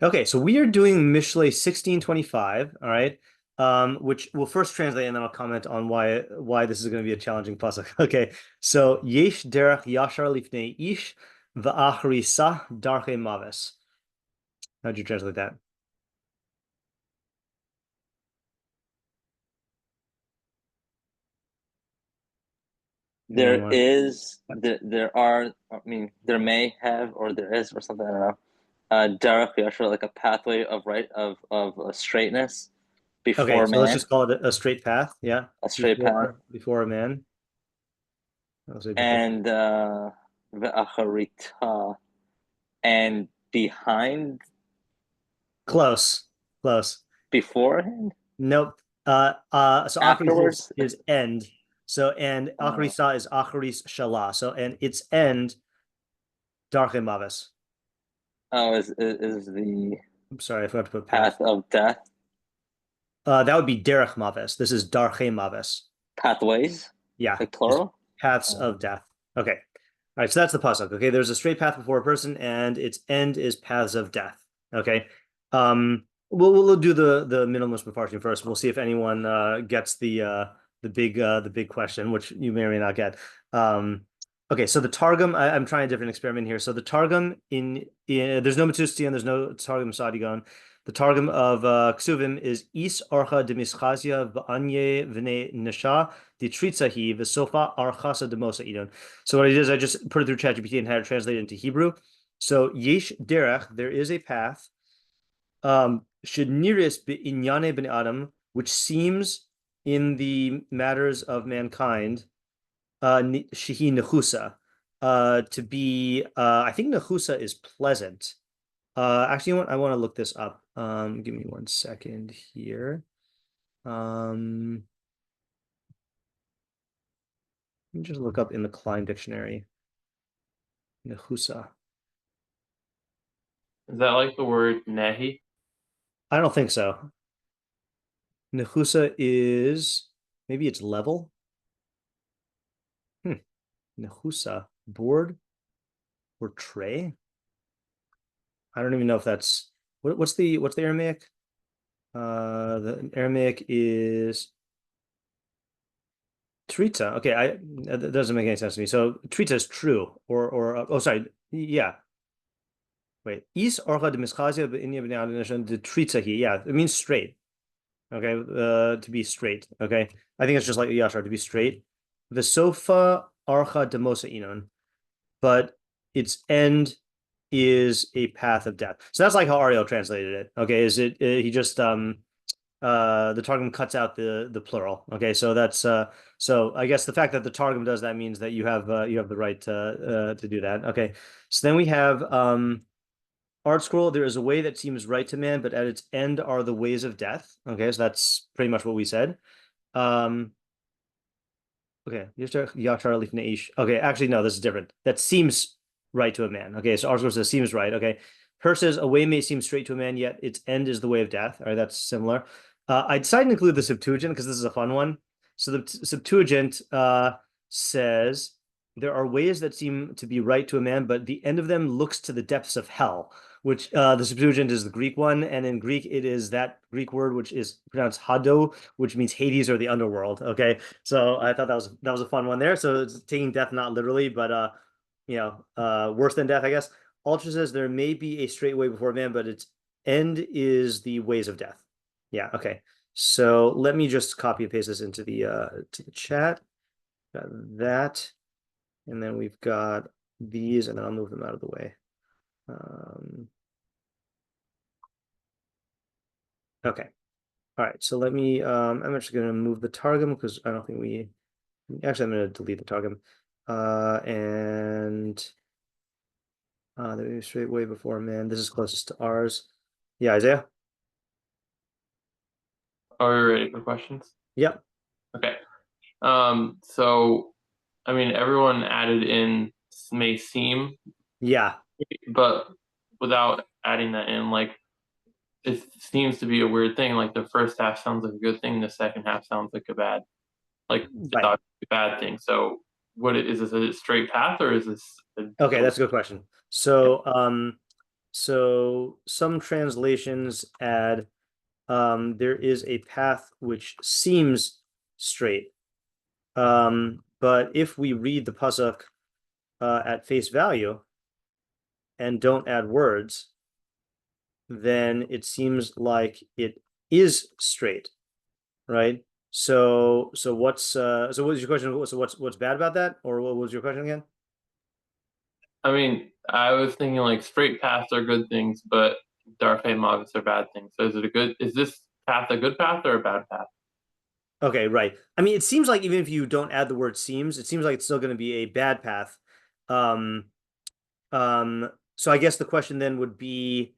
Okay, so we are doing Mishlei 1625, all right, which we'll first translate and then I'll comment on why this is going to be a challenging pasuk. Okay, so Yesh derech yashar lifnei ish va'achrisa darche maves. How'd you translate that? Anyone There want? is, there are, I mean, there may have, or there is, or something, I don't know. Derech Yashar, like a pathway of right of straightness Okay, before so let's man, just call it a straight path. Yeah, a straight path, before a man. I'll say before. and ve'acharita, and behind, Close, close. beforehand, Nope. So Acharis afterwards. is end. So and Uh, Acharisa is Acharis Shalah. So and its end Darche Mavis. oh, is the I'm sorry, I forgot to put path. path of death, That would be Derech Mavis. This is Darche Mavis. pathways, Yeah, like just plural. paths Uh, of death. Okay. All right, so that's the pasuk. Okay, there's a straight path before a person, and its end is paths of death. Okay. We'll do the minimalist mafarshim first. We'll see if anyone gets the big question, which you may or may not get. Um, okay, so the Targum, I'm trying a different experiment here. So the Targum in there's no Metzusti and there's no Targum Sadigon. The Targum of Ksuvim is Is Archa de Mischazia V'anye V'ne Nesha Ditritzahi V'sofa Archasa de Mosa Idon. So what I did is I just put it through ChatGPT and had it translated into Hebrew. So Yesh Derech, there is a path. Should Niris be Inyane ben Adam, which seems in the matters of mankind, Shehi Nechusa, to be. I think Nechusa is pleasant. Actually, you know what? I want to look this up. Give me 1 second here. Let me just look up in the Klein dictionary. Nechusa. Is that like the word nehi? I don't think so. Nechusa is maybe it's level. Hmm. Nechusa board or tray. I don't even know if that's what's the Aramaic? The Aramaic is Trita. Okay, that doesn't make any sense to me. So Trita is true, or oh, sorry, yeah. Wait, is orcha de mischazia b'inya b'nei de Trita he? Yeah, it means straight. Okay, to be straight. Okay, I think it's just like Yashar to be straight. The sofa archa de mosa inon, but its end is a path of death. So that's like how Ariel translated it. Okay, is it he just the Targum cuts out the plural. Okay, so that's so I guess the fact that the Targum does that means that you have the right to do that. Okay, so then we have Art Scroll. There is a way that seems right to man, but at its end are the ways of death. Okay, so that's pretty much what we said. Um, okay, okay, actually no, this is different. That seems right to a man. Okay, so Art Scroll says seems right. Okay. Her says a way may seem straight to a man, yet its end is the way of death. All right, that's similar. I decided to include the Septuagint because this is a fun one. So the Septuagint says there are ways that seem to be right to a man, but the end of them looks to the depths of hell, which the Septuagint is the Greek one. And in Greek, it is that Greek word, which is pronounced hado, which means Hades or the underworld. Okay. So I thought that was a fun one there. So it's taking death, not literally, but worse than death, I guess. Ultra says there may be a straight way before man, but its end is the ways of death. Yeah, okay. So let me just copy and paste this into the chat. Got that. And then we've got these, and then I'll move them out of the way. Okay. All right. So let me I'm actually gonna move the Targum because I don't think we actually I'm gonna delete the Targum. And the straight way before man. This is closest to ours. Yeah, Isaiah. Are we ready for questions? Yep. Okay. So I mean everyone added in may seem, Yeah. but without adding that in, like it seems to be a weird thing. Like the first half sounds like a good thing, the second half sounds like a bad, like it's Right. obviously a bad thing. So is this a straight path or is this Okay, that's a good question. So so some translations add there is a path which seems straight. But if we read the pasuk at face value and don't add words, then it seems like it is straight, right? So what's what was your question? So what's bad about that, or what was your question again? I mean, I was thinking like straight paths are good things, but darkei mavis are bad things. So is this path a good path or a bad path? Okay, right. I mean, it seems like even if you don't add the word seems, it seems like it's still going to be a bad path. Um, so I guess the question then would be,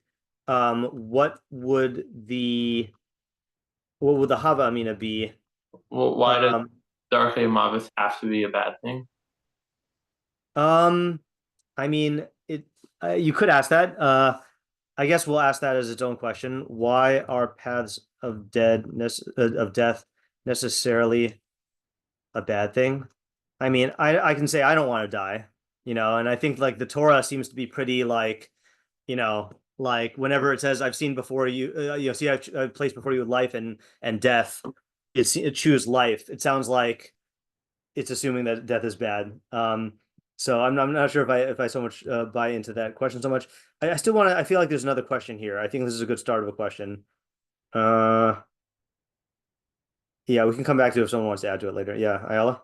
what would the Hava Amina be? Well, why does Um, darkei mavis have to be a bad thing? I mean, you could ask that. I guess we'll ask that as its own question. Why are paths of death necessarily a bad thing? I mean, I can say I don't want to die, and I think like the Torah seems to be pretty like, like whenever it says I've seen before you, see I've placed before you life and death, it choose life. It sounds like it's assuming that death is bad. So I'm not sure if I so much buy into that question so much. I still want to. I feel like there's another question here. I think this is a good start of a question. Uh, yeah, we can come back to it if someone wants to add to it later. Yeah, Ayala.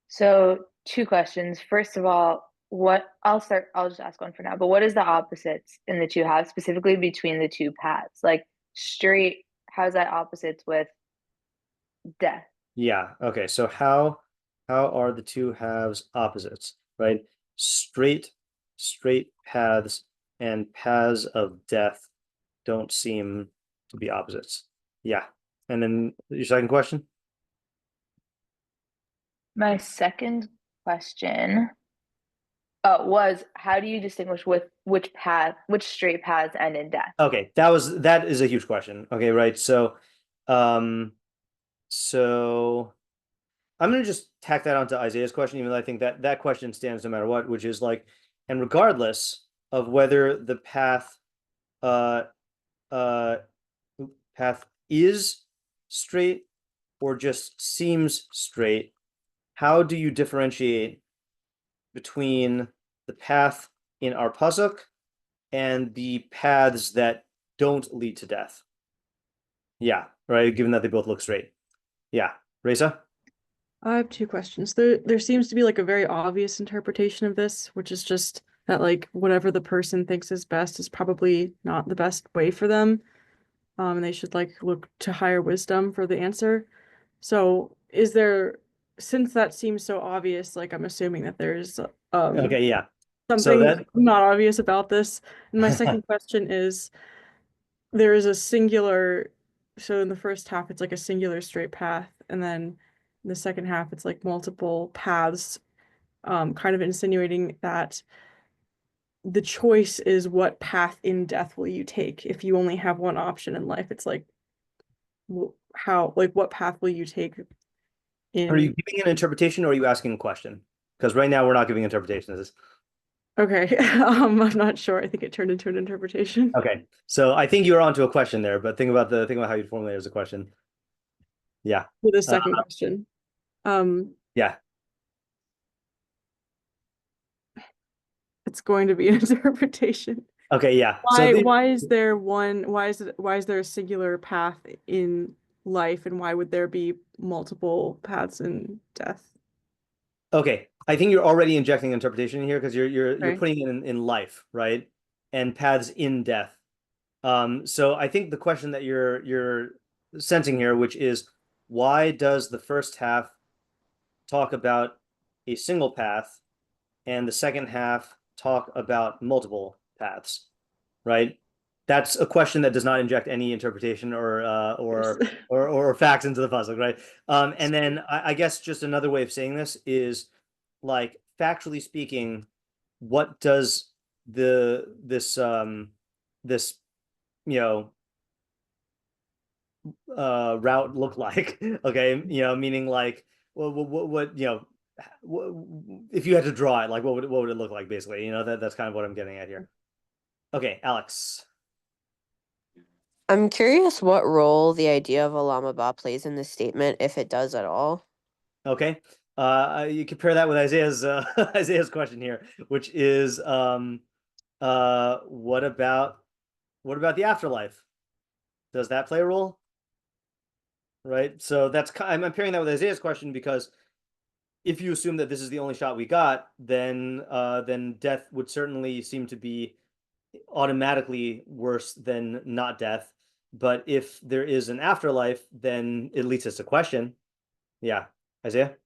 So two questions. First of all, I'll just ask one for now, but what is the opposites in the two halves, specifically between the two paths? Like straight, how's that opposites with death? Yeah. Okay. So how are the two halves opposites? Right. Straight paths and paths of death don't seem to be opposites. Yeah. And then your second question? My second question was how do you distinguish with which straight paths end in death? Okay, that is a huge question. Okay, right. Um, so I'm gonna just tack that onto Isaiah's question, even though I think that question stands no matter what, which is like, and regardless of whether the uh uh path is straight or just seems straight, how do you differentiate between the path in our pasuk and the paths that don't lead to death? Yeah, right. Given that they both look straight. Yeah, Reza. I have two questions. There seems to be like a very obvious interpretation of this, which is just that like whatever the person thinks is best is probably not the best way for them. And they should like look to higher wisdom for the answer. So since that seems so obvious, like I'm assuming that there's Okay, yeah. something not obvious about this. And my second question is there is a singular, so in the first half it's like a singular straight path, and then in the second half it's like multiple paths, kind of insinuating that the choice is what path in death will you take if you only have one option in life. It's like what path will you take in. Are you giving an interpretation or are you asking a question? Because right now we're not giving interpretations. Okay. I'm not sure. I think it turned into an interpretation. Okay, so I think you're onto a question there, but think about how you formulate it as a question. Yeah. For the second question. Yeah. It's going to be an interpretation. Okay, yeah. Why is there a singular path in life, and why would there be multiple paths in death? Okay, I think you're already injecting interpretation here because you're Okay. putting it in life, right? And paths in death. So I think the question that you're sensing here, which is why does the first half talk about a single path and the second half talk about multiple paths, right? That's a question that does not inject any interpretation or facts into the puzzle, right? And then I guess just another way of saying this is like factually speaking, what does this route look like? Okay, meaning like what if you had to draw it, like what would it look like, basically? That's kind of what I'm getting at here. Okay, Alex. I'm curious what role the idea of Olam Haba plays in this statement, if it does at all. Okay. You compare that with Isaiah's Isaiah's question here, which is what about the afterlife? Does that play a role? Right. So I'm pairing that with Isaiah's question, because if you assume that this is the only shot we got, then death would certainly seem to be automatically worse than not death. But if there is an afterlife, then it leads us to question. Yeah, Isaiah.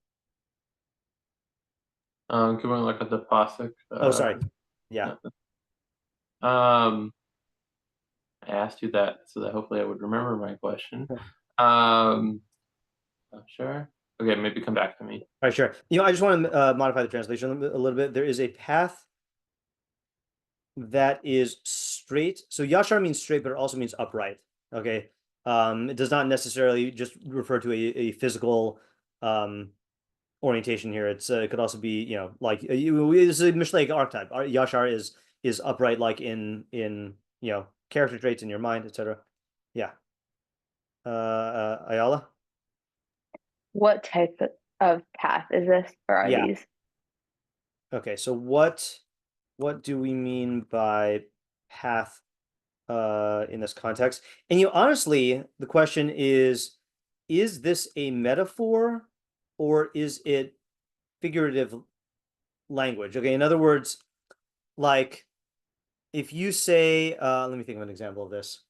Can we look at the pasuk? Oh, sorry. Yeah. I asked you that so that hopefully I would remember my question. Sure. Okay, maybe come back to me. All right, sure. I just want to modify the translation a little bit. There is a path that is straight. So yashar means straight, but it also means upright. Okay. It does not necessarily just refer to a physical orientation here. It could also be, like this is a Mishlei archetype. Yashar is upright, like in character traits in your mind, etc. Yeah. Ayala. What type of path is this, or are Yeah. these? Okay, so what do we mean by path in this context? And honestly, the question is this a metaphor or is it figurative language? Okay, in other words, like if you say, let me think of an example of this.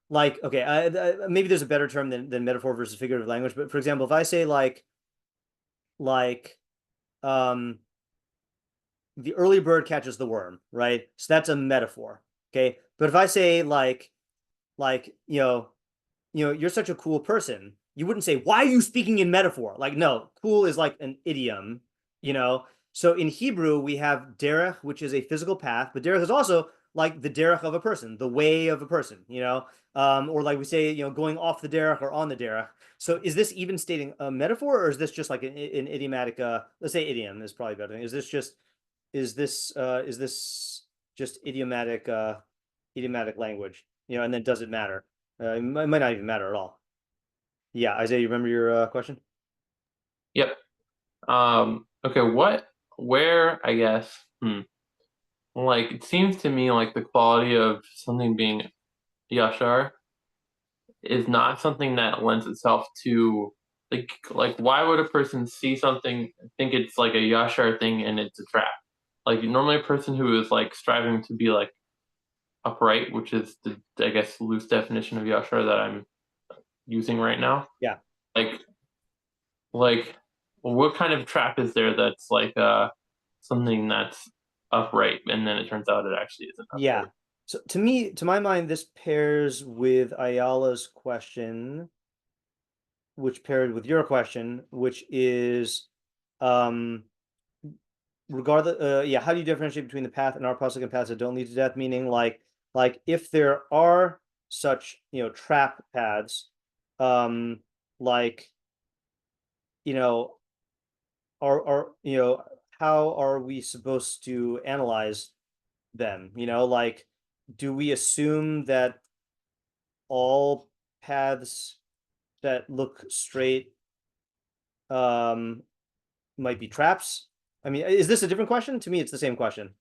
Like, okay, maybe there's a better term than metaphor versus figurative language, but for example, if I say like the early bird catches the worm, right? So that's a metaphor. Okay. But if I say like, you're such a cool person, you wouldn't say, why are you speaking in metaphor? Like, no, cool is like an idiom, So in Hebrew, we have derech, which is a physical path, but derech is also like the derech of a person, the way of a person, or like we say, going off the derech or on the derech. So is this even stating a metaphor, or is this just like an idiomatic, let's say idiom is probably better. Is this just idiomatic language, and then does it matter? It might not even matter at all. Yeah, Isaiah, you remember your question? Yep. Okay, where, I guess, like, it seems to me like the quality of something being yashar is not something that lends itself to, like why would a person see something, think it's like a yashar thing and it's a trap? Like, normally a person who is like striving to be like upright, which is the, I guess, loose definition of yashar that I'm using right now. Yeah. Like what kind of trap is there that's like something that's upright and then it turns out it actually isn't upright? Yeah. So to my mind, this pairs with Ayala's question, which paired with your question, which is regardless, how do you differentiate between the path and our pasuk and paths that don't lead to death? Meaning like if there are such trap paths, like are how are we supposed to analyze them? Like, do we assume that all paths that look straight might be traps? I mean, is this a different question? To me, it's the same question.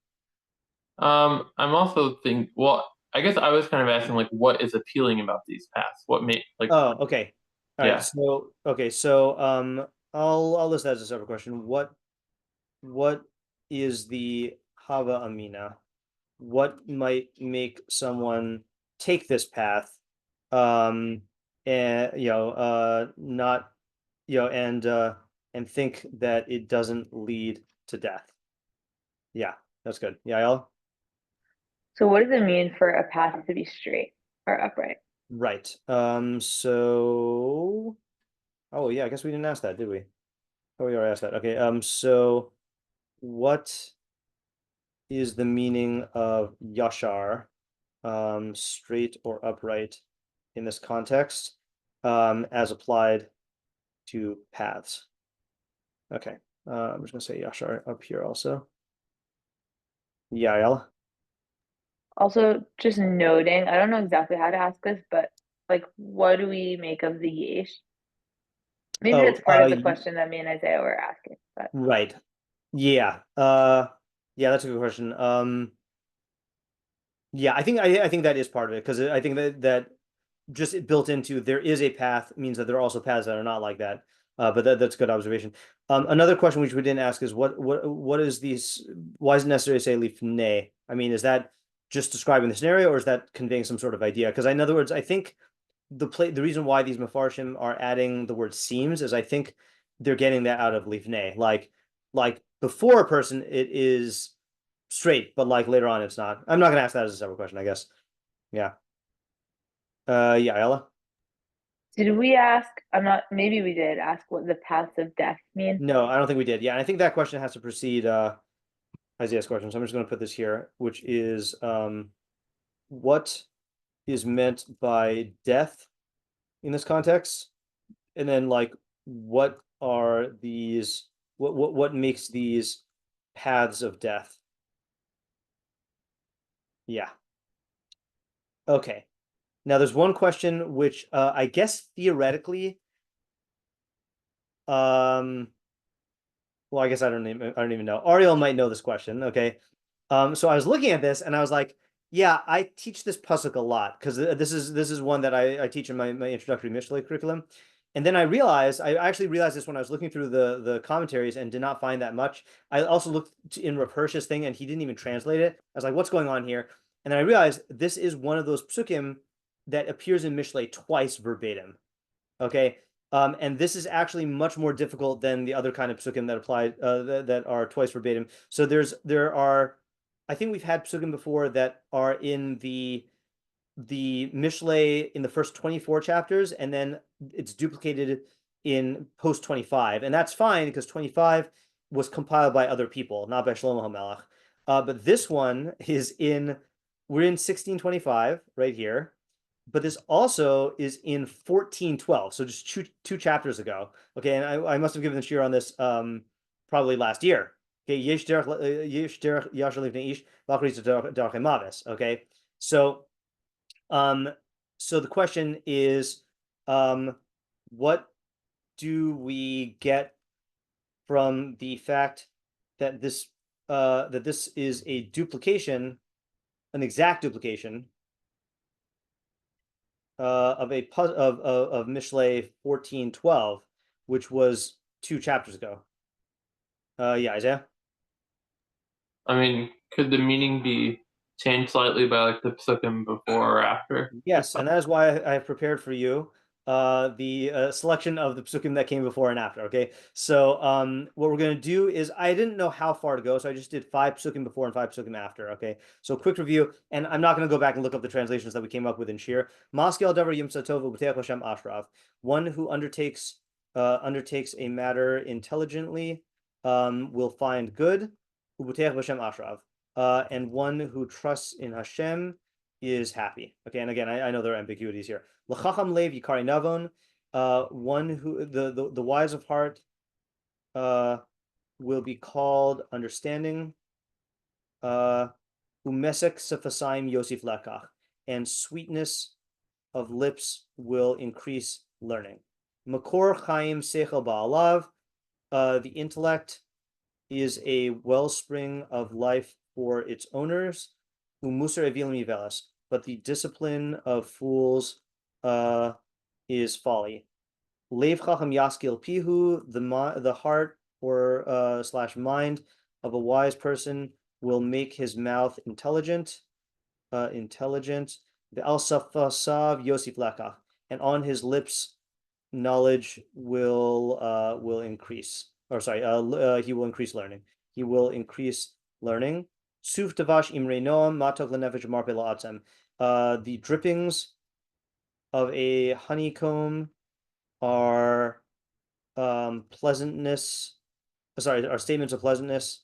I'm also thinking, well, I guess I was kind of asking like what is appealing about these paths? What may like Oh, okay. All yeah. right. So I'll list that as a separate question. What is the Hava Amina? What might make someone take this path and not and think that it doesn't lead to death? Yeah, that's good. Yeah, Ayala? So what does it mean for a path to be straight or upright? Right. So oh yeah, I guess we didn't ask that, did we? Oh, we already asked that. Okay. So what is the meaning of yashar, straight or upright, in this context, as applied two paths. Okay, I'm just gonna say yashar up here also. Yeah, Ella? Also, just noting, I don't know exactly how to ask this, but like, what do we make of the yesh? Maybe that's part of the question that me and Isaiah were asking, but right. Yeah. Yeah, that's a good question. Yeah, I think that is part of it, because I think that just built into there is a path means that there are also paths that are not like that. But that's a good observation. Another question which we didn't ask is what is these? Why is it necessary to say lifnei? I mean, is that just describing the scenario, or is that conveying some sort of idea? Because in other words, I think the reason why these mafarshim are adding the word seems is I think they're getting that out of lifnei. Like before a person, it is straight, but like later on, it's not. I'm not going to ask that as a separate question, I guess. Yeah. Yeah, Ella? did we ask? I'm not, maybe we did ask what the paths of death mean. No, I don't think we did. Yeah, and I think that question has to precede Isaiah's question. So I'm just going to put this here, which is what is meant by death in this context, and then like what are these? What makes these paths of death? Yeah. Okay. Now there's one question which I guess theoretically, well, I guess I don't even know. Ariel might know this question. Okay. So I was looking at this and I was like, yeah, I teach this pasuk a lot, because this is one that I teach in my introductory Mishlei curriculum. And then I actually realized this when I was looking through the commentaries and did not find that much. I also looked in Rav Hirsch's thing and he didn't even translate it. I was like, what's going on here? And then I realized this is one of those psukim that appears in Mishlei twice verbatim. Okay. And this is actually much more difficult than the other kind of psukim that apply that are twice verbatim. So there are, I think we've had psukim before that are in the Mishlei in the first 24 chapters, and then it's duplicated in post 25, and that's fine because 25 was compiled by other people, not by Shlomo HaMelech. But this one we're in 1625 right here. But this also is in 1412, so just two chapters ago. Okay, and I must have given the shiur on this probably last year. Okay, okay, so so the question is, what do we get from the fact that this is a duplication, an exact duplication of Mishlei 14:12, which was 2 chapters ago. Yeah, Isaiah? I mean, could the meaning be changed slightly by like the psukim before or after? Yes, and that is why I have prepared for you the selection of the psukim that came before and after. Okay, so what we're going to do is, I didn't know how far to go, so I just did 5 psukim before and 5 psukim after. Okay, so quick review, and I'm not going to go back and look up the translations that we came up with in shiur. Maskil davar yimsa tov u'b'teach Hashem ashrav. One who undertakes a matter intelligently will find good. U'b'teach Hashem ashrav. And one who trusts in Hashem is happy. Okay, and again, I know there are ambiguities here. L'chacham lev yikari navon. One who the wise of heart will be called understanding. Umesek sefasayim yosif lekach, and sweetness of lips will increase learning. Makor chaim sechel ba'alav. The intellect is a wellspring of life for its owners. Umusar evil mivelas, but the discipline of fools is folly. Leiv chacham yaskil pihu, the heart or slash mind of a wise person will make his mouth intelligent. The al safasav yosif lekach, and on his lips knowledge will increase. Or sorry, he will increase learning. He will increase learning. Suf tavash imrei noam matok lenefesh marpe la'atzem. The drippings of a honeycomb are pleasantness. Sorry, are statements of pleasantness.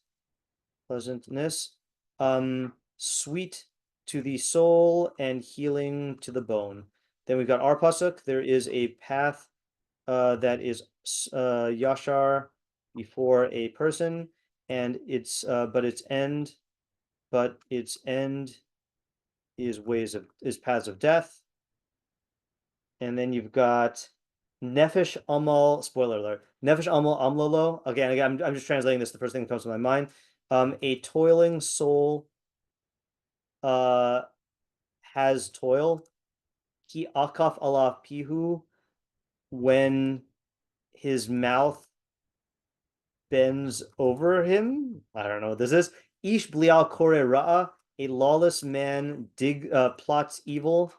Sweet to the soul and healing to the bone. Then we've got our pasuk. There is a path that is yashar before a person, and its but its end is paths of death. And then you've got nefesh amal, spoiler alert, nefesh amal amlolo. Again, I'm just translating this. The first thing that comes to my mind. A toiling soul has toil. Ki akaf ala pihu, when his mouth bends over him. I don't know what this is. Ish blial kore ra'a, a lawless man plots evil.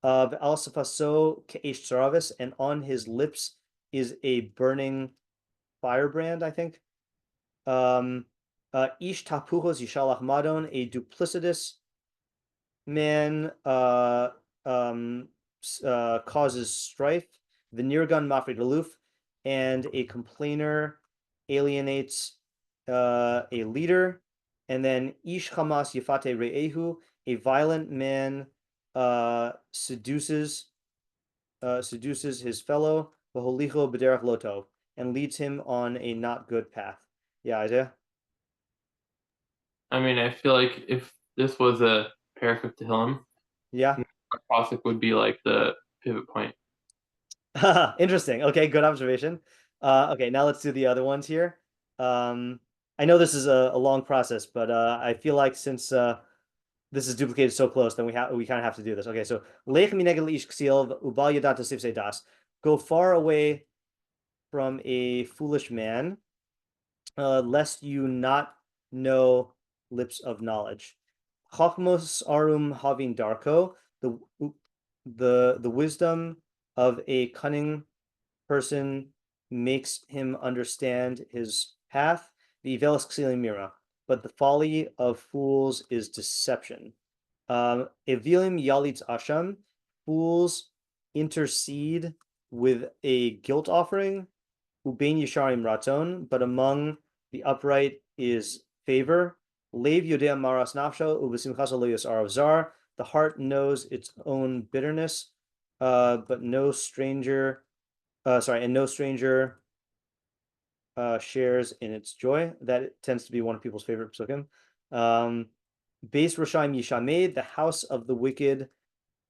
Al safaso ke'esh taravis, and on his lips is a burning firebrand, I think. Ish tapuchos yishalach madon, a duplicitous man causes strife. V'nirgan mafrid aloof, and a complainer alienates a leader. And then ish chamas yifate re'ehu, a violent man seduces his fellow, v'holicho b'derech loto, and leads him on a not good path. Yeah, Isaiah? I mean, I feel like if this was a paragraph to him, Yeah. pasuk would be like the pivot point. Interesting. Okay, good observation. Okay, now let's do the other ones here. I know this is a long process, but I feel like since this is duplicated so close, then we kind of have to do this. Okay, so lech mineged leish ksil ubal yadat sifsei das, go far away from a foolish man, lest you not know lips of knowledge. Chachmos arum havin darko, the wisdom of a cunning person makes him understand his path. The ivelis ksilim mira, but the folly of fools is deception. Evilim yalitz asham, fools intercede with a guilt offering. Ubein yisharim ratzon, but among the upright is favor. Lev yodea maras nafsho ubesimchas lo yasar zar. The heart knows its own bitterness, but no stranger, shares in its joy. That tends to be one of people's favorite psukim. Beis Roshaim Yishamed, the house of the wicked,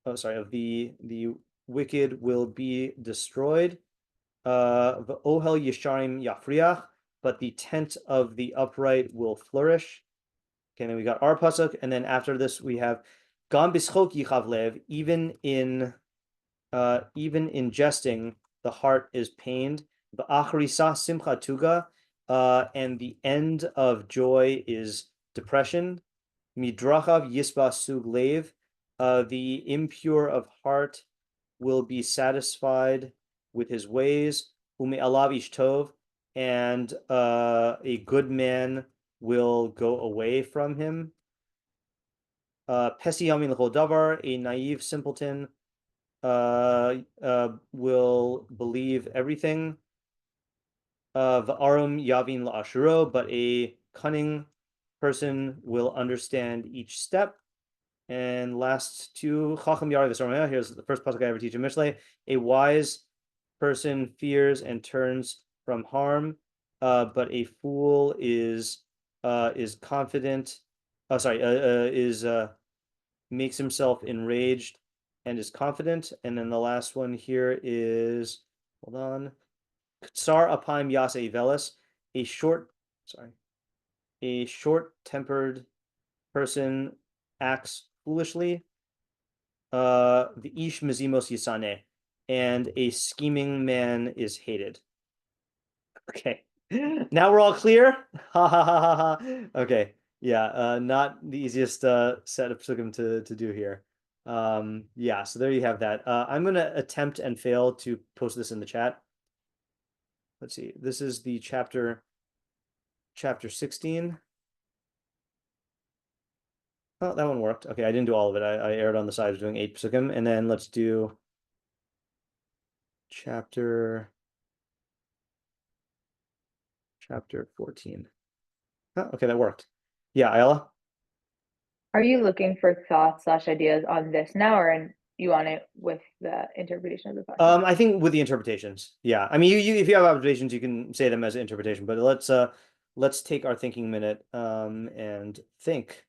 the wicked will be destroyed. The Ohel Yisharim Yafriach, but the tent of the upright will flourish. Okay, then we got our pasuk, and then after this we have Gam Bischok Yichavlev, even in jesting, the heart is pained. The Achrisa Simcha Tuga, and the end of joy is depression. Midrachav Yisba Sug Lev, the impure of heart will be satisfied with his ways. Ume Alav Ish Tov, and a good man will go away from him. Pesi Yamin L'chol Davar, a naive simpleton will believe everything. V'arum Yavin La'ashuro, but a cunning person will understand each step. And last two, Chacham Yari V'Sarmaya, here's the first pasuk I ever teach in Mishlei. A wise person fears and turns from harm, but a fool is confident. Makes himself enraged and is confident. And then the last one here is, hold on, Tsar Apaim Yase Velis, a short-tempered person acts foolishly. The Ish Mizimos Yisane, and a scheming man is hated. Okay, now we're all clear. Ha ha ha ha ha. Okay, yeah, not the easiest set of psukim to do here. Yeah, so there you have that. I'm gonna attempt and fail to post this in the chat. Let's see. This is the chapter 16. Oh, that one worked. Okay, I didn't do all of it. I erred on the side of doing 8 psukim, and then let's do chapter 14. Oh, okay, that worked. Yeah, Ayala? Are you looking for thoughts / ideas on this now or you want it with the interpretation of the pasuk? I think with the interpretations, yeah. I mean, you if you have observations, you can say them as an interpretation. But let's take our thinking minute and think.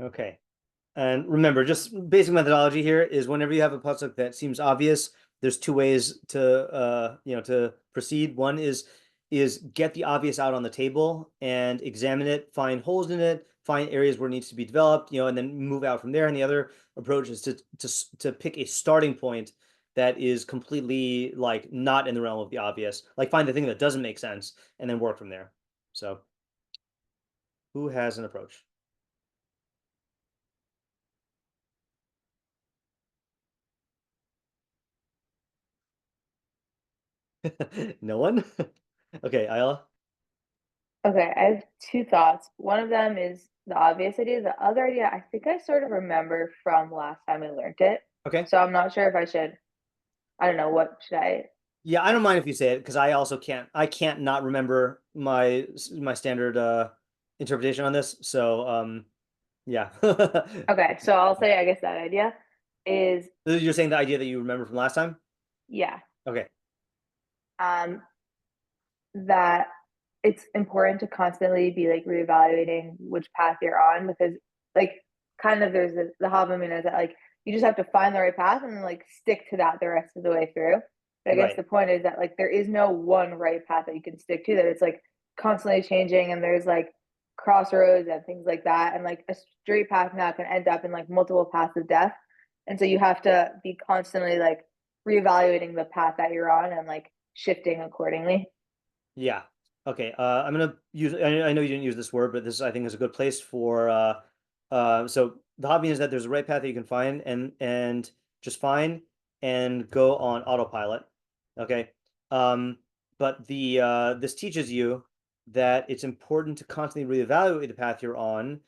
Okay. And remember, just basic methodology here is whenever you have a pasuk that seems obvious, there's two ways to to proceed. One is get the obvious out on the table and examine it, find holes in it, find areas where it needs to be developed, and then move out from there. And the other approach is to pick a starting point that is completely like not in the realm of the obvious. Like find the thing that doesn't make sense and then work from there. So who has an approach? No one? Okay, Ayla. Okay, I have two thoughts. One of them is the obvious idea. The other idea, I think I sort of remember from last time I learned it. Okay. So I'm not sure if I should, I don't know, what should I? Yeah, I don't mind if you say it because I also can't not remember my standard interpretation on this. So yeah. Okay, so I'll say, I guess that idea is, You're saying the idea that you remember from last time? yeah, Okay. that it's important to constantly be like reevaluating which path you're on because like kind of there's the Havamina that like you just have to find the right path and then like stick to that the rest of the way through. But I guess Right. the point is that like there is no one right path that you can stick to, that it's like constantly changing and there's like crossroads and things like that. And like a straight path now can end up in like multiple paths of death. And so you have to be constantly like reevaluating the path that you're on and like shifting accordingly. Yeah. Okay. I'm gonna use. I know you didn't use this word, but this I think is a good place for. So the hobby is that there's a right path that you can find and just find and go on autopilot. Okay. But this teaches you that it's important to constantly reevaluate the path you're on,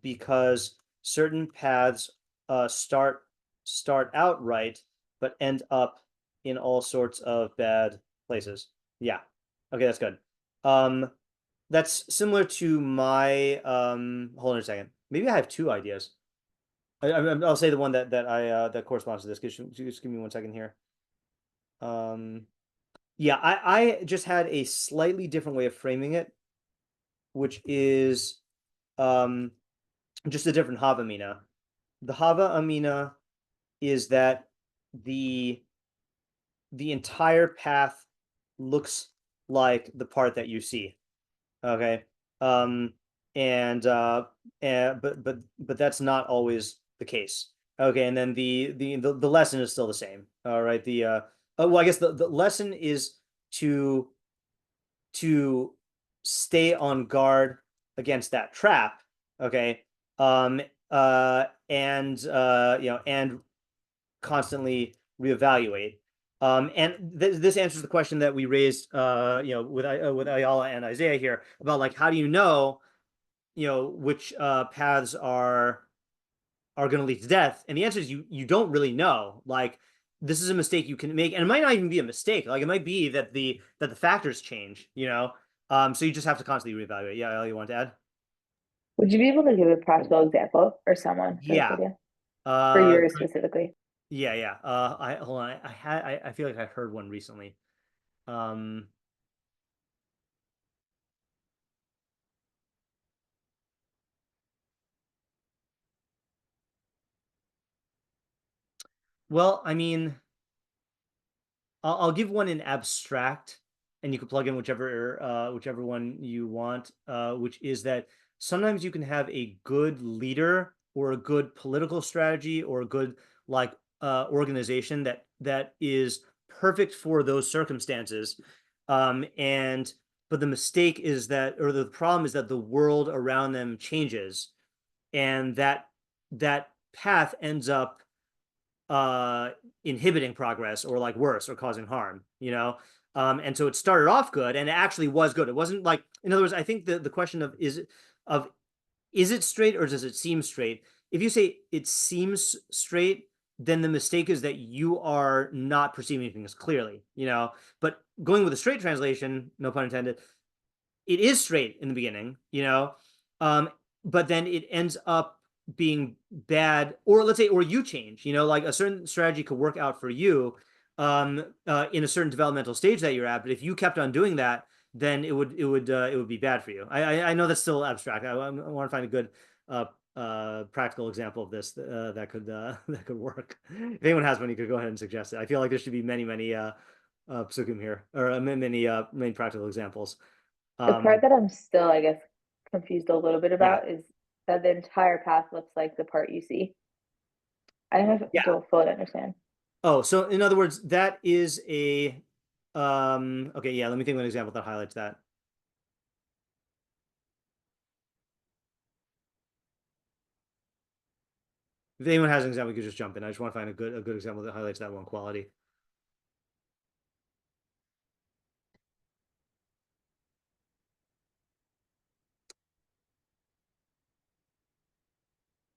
because certain paths start out right, but end up in all sorts of bad places. Yeah. Okay, that's good. That's similar to my hold on a second. Maybe I have two ideas. I'll say the one that corresponds to this. Just give me 1 second here. Yeah, I just had a slightly different way of framing it, which is just a different Havamina. The Havamina is that the entire path looks like the part that you see. Okay. But that's not always the case. Okay, and then the lesson is still the same. All right. Well, I guess the lesson is to stay on guard against that trap. Okay. And constantly reevaluate. And this answers the question that we raised, with Ayala and Isaiah here about like how do you know, which paths are going to lead to death? And the answer is you don't really know. Like this is a mistake you can make, and it might not even be a mistake. Like it might be that the factors change. So you just have to constantly reevaluate. Yeah, Ayala, you want to add? Would you be able to give a practical example or someone for this Yeah. idea? For yours specifically? Yeah. I hold on. I feel like I heard one recently. Well, I mean, I'll give one in abstract, and you can plug in whichever one you want. Which is that sometimes you can have a good leader or a good political strategy or a good like organization that is perfect for those circumstances. But the mistake is that, or the problem is that the world around them changes, and that path ends up inhibiting progress or like worse or causing harm, you know? And so it started off good and it actually was good. It wasn't like, in other words, I think the question of is it straight or does it seem straight? If you say it seems straight, then the mistake is that you are not perceiving things clearly, you know? But going with a straight translation, no pun intended, it is straight in the beginning, you know? But then it ends up being bad, or let's say, or you change, you know, like a certain strategy could work out for you in a certain developmental stage that you're at. But if you kept on doing that, then it would be bad for you. I know that's still abstract. I want to find a good practical example of this that could work. If anyone has one, you could go ahead and suggest it. I feel like there should be many pasukim here, or many practical examples. The part that I'm still, I guess, confused a little bit about is that the entire path looks like the part you see. I don't fully understand. Oh, so in other words, that is a okay, yeah, let me think of an example that highlights that. If anyone has an example, you could just jump in. I just want to find a good example that highlights that one quality.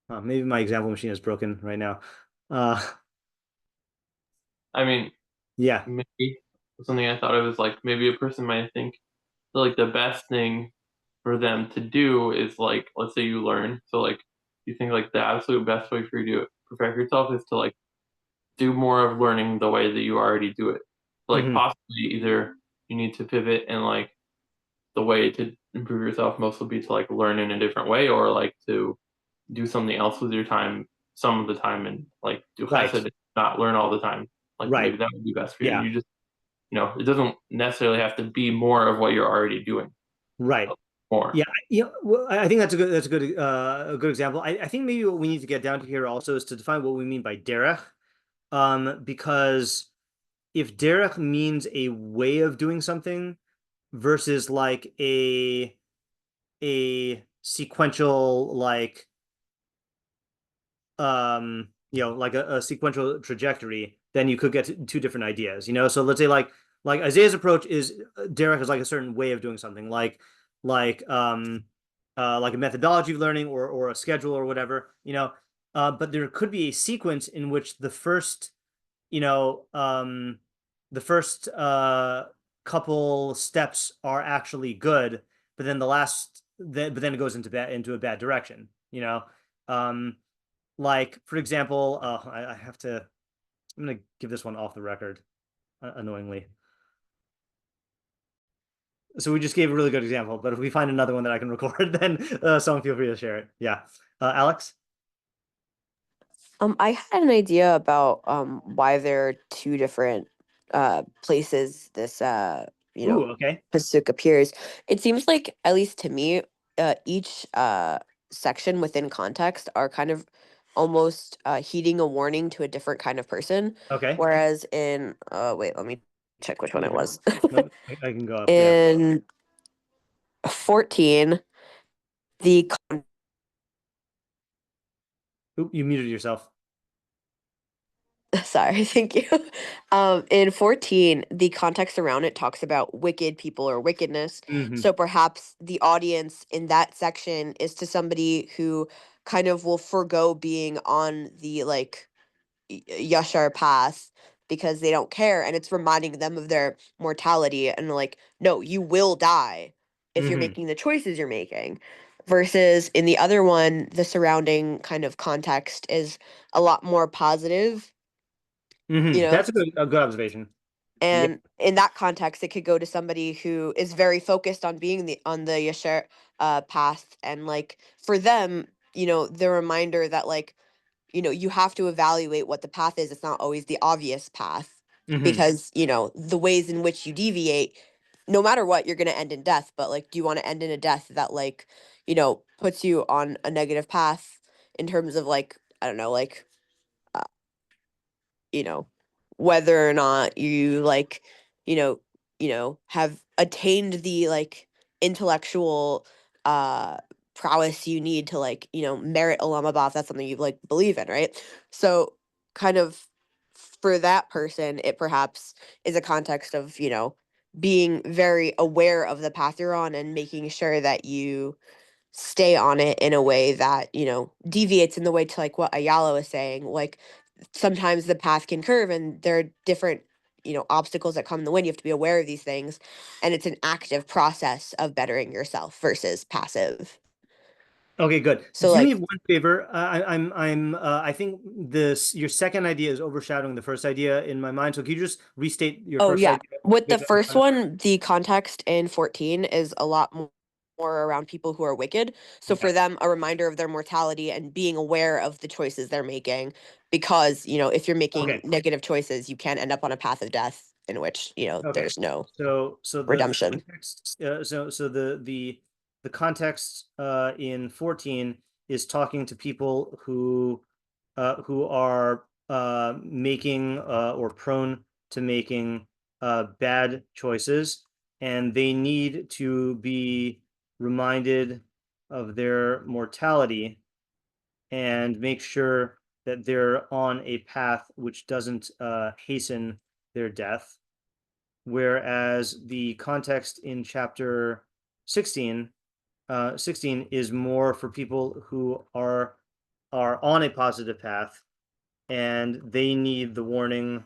Maybe my example machine is broken right now. I mean, yeah, maybe something I thought of is like maybe a person might think that like the best thing for them to do is like, let's say you learn, so like you think like the absolute best way for you to perfect yourself is to like do more of learning the way that you already do it. Like possibly either you need to pivot and like the way to improve yourself most will be to like learn in a different way or like to do something else with your time some of the time and like do chesed, not learn all the time. Like maybe that would be best for you. You just it doesn't necessarily have to be more of what you're already doing. Right. More. Yeah. Well, I think that's a good example. I think maybe what we need to get down to here also is to define what we mean by derech. Because if derech means a way of doing something versus like a sequential like like a sequential trajectory, then you could get two different ideas, you know? So let's say like Isaiah's approach is derech is like a certain way of doing something, like a methodology of learning or a schedule or whatever, you know. But there could be a sequence in which the first couple steps are actually good, but then but then it goes into a bad direction, you know. Like for example, I'm gonna give this one off the record, annoyingly. So we just gave a really good example, but if we find another one that I can record, then someone feel free to share it. Yeah, Alex. I had an idea about why there are two different places this okay. pasuk appears. It seems like, at least to me, each section within context are kind of almost heeding a warning to a different kind of person. Okay. Whereas in wait, let me check which one it was. Nope, I can go up. In 14, the Oop, you muted yourself. Sorry, thank you. In 14, the context around it talks about wicked people or wickedness. So perhaps the audience in that section is to somebody who kind of will forego being on the like yashar path because they don't care, and it's reminding them of their mortality and like, no, you will die if you're making the choices you're making. Versus in the other one, the surrounding kind of context is a lot more positive. That's a good observation. And in that context, it could go to somebody who is very focused on being on the yashar path, and like for them, the reminder that like, you have to evaluate what the path is. It's not always the obvious path because the ways in which you deviate, no matter what, you're going to end in death. But like, do you want to end in a death that like, puts you on a negative path in terms of like, I don't know, like, whether or not you like, have attained the like intellectual prowess you need to like, merit Olam Haba, if that's something you like believe in, right? So kind of for that person, it perhaps is a context of, you know, being very aware of the path you're on and making sure that you stay on it in a way that, you know, deviates in the way to like what Ayala was saying. Like sometimes the path can curve and there are different, you know, obstacles that come in the way. You have to be aware of these things. And it's an active process of bettering yourself versus passive. Okay, good. So Do like, me one favor. I think your second idea is overshadowing the first idea in my mind. So can you just restate your oh first yeah, idea? with the first one, the context in 14 is a lot more around people who are wicked. So for them, a reminder of their mortality and being aware of the choices they're making, because, you know, if you're making negative choices, you can end up on a path of death in which, you know, there's no so the redemption. Context, so the context in 14 is talking to people who are making or prone to making bad choices, and they need to be reminded of their mortality and make sure that they're on a path which doesn't hasten their death. Whereas the context in chapter 16, 16 is more for people who are on a positive path, and they need the warning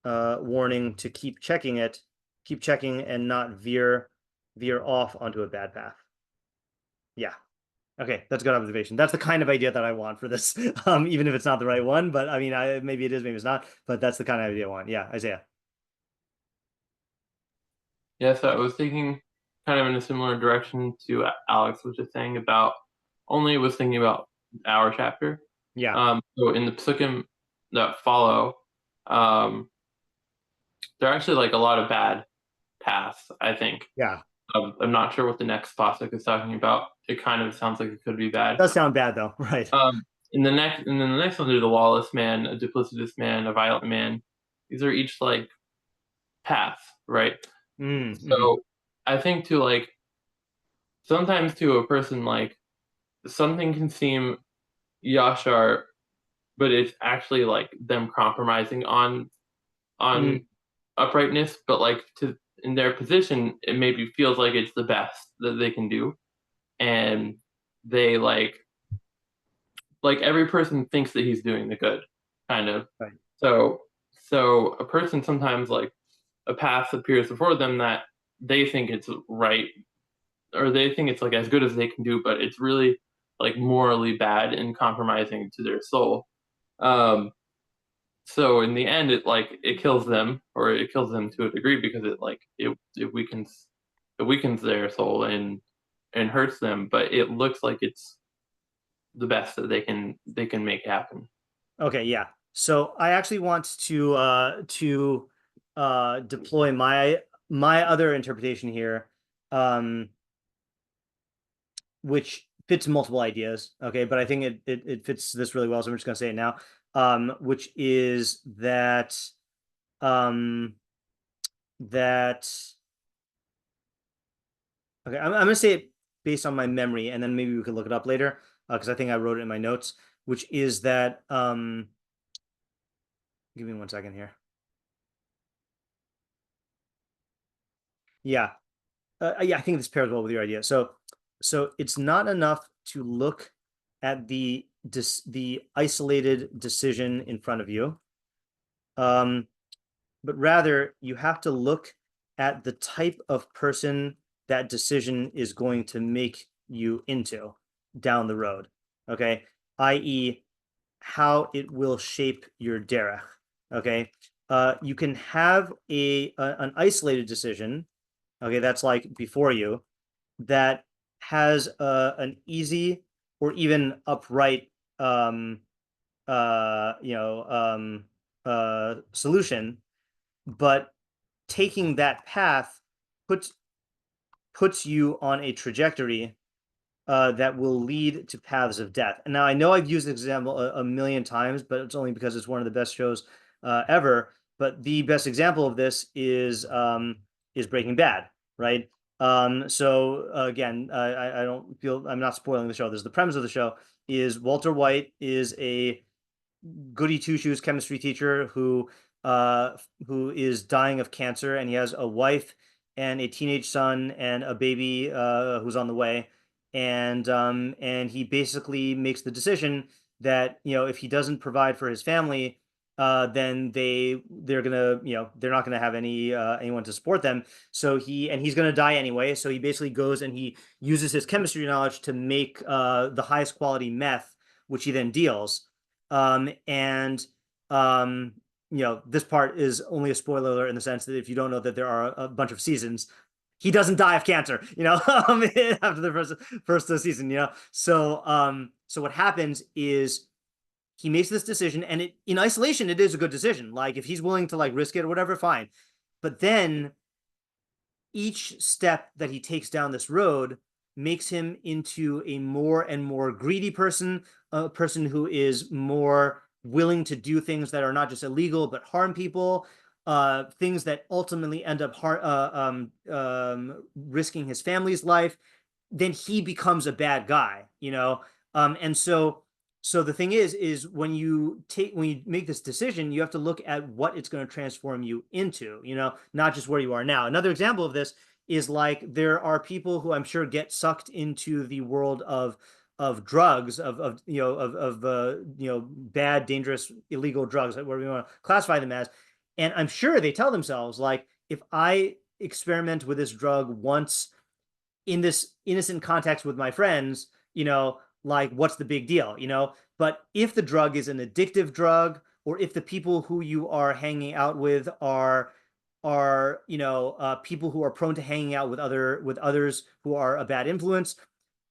to keep checking and not veer off onto a bad path. Yeah. Okay, that's a good observation. That's the kind of idea that I want for this, even if it's not the right one. But I mean, maybe it is, maybe it's not. But that's the kind of idea I want. Yeah, Isaiah. Yeah, so I was thinking kind of in a similar direction to Alex was just saying about, only was thinking about our chapter. Yeah. So in the pasukim that follow, there are actually like a lot of bad paths, I think. Yeah. I'm not sure what the next pasuk is talking about. It kind of sounds like it could be bad. It does sound bad though, right? And then the next one, there's a lawless man, a duplicitous man, a violent man. These are each like paths, right? So I think to like, sometimes to a person, like something can seem yashar, but it's actually like them compromising on uprightness. But like in their position, it maybe feels like it's the best that they can do, and they like every person thinks that he's doing the good, kind of. Right. So a person sometimes, like a path appears before them that they think it's right, or they think it's like as good as they can do, but it's really like morally bad and compromising to their soul. So in the end, it kills them, or it kills them to a degree, because it weakens their soul and hurts them. But it looks like it's the best that they can make happen. Okay, yeah. So I actually want to deploy my other interpretation here, which fits multiple ideas. Okay, but I think it fits this really well, so I'm just gonna say it now. Which is that okay, I'm gonna say it based on my memory, and then maybe we can look it up later, because I think I wrote it in my notes, which is that give me 1 second here. Yeah. Yeah, I think this pairs well with your idea. So it's not enough to look at the isolated decision in front of you, but rather you have to look at the type of person that decision is going to make you into down the road. Okay, i.e., how it will shape your derech. Okay, you can have an isolated decision. Okay, that's like before you, that has an easy or even upright solution, but taking that path puts you on a trajectory that will lead to paths of death. And now I know I've used this example a million times, but it's only because it's one of the best shows ever. But the best example of this is Breaking Bad, right? So again, I don't feel I'm not spoiling the show. There's the premise of the show is Walter White is a goody two shoes chemistry teacher who is dying of cancer, and he has a wife and a teenage son and a baby who's on the way, and he basically makes the decision that if he doesn't provide for his family, then they're gonna they're not gonna have anyone to support them. So he's gonna die anyway. So he basically goes and he uses his chemistry knowledge to make the highest quality meth, which he then deals. This part is only a spoiler alert in the sense that if you don't know that there are a bunch of seasons, he doesn't die of cancer, after the first season, So what happens is he makes this decision, and in isolation, it is a good decision. Like if he's willing to risk it or whatever, fine. But then each step that he takes down this road makes him into a more and more greedy person, a person who is more willing to do things that are not just illegal but harm people, things that ultimately end up risking his family's life. Then he becomes a bad guy, and so the thing is when you make this decision, you have to look at what it's going to transform you into, not just where you are now. Another example of this is there are people who I'm sure get sucked into the world of drugs, of bad, dangerous, illegal drugs, whatever we want to classify them as. And I'm sure they tell themselves, if I experiment with this drug once in this innocent context with my friends, what's the big deal, But if the drug is an addictive drug, or if the people who you are hanging out with are people who are prone to hanging out with others who are a bad influence,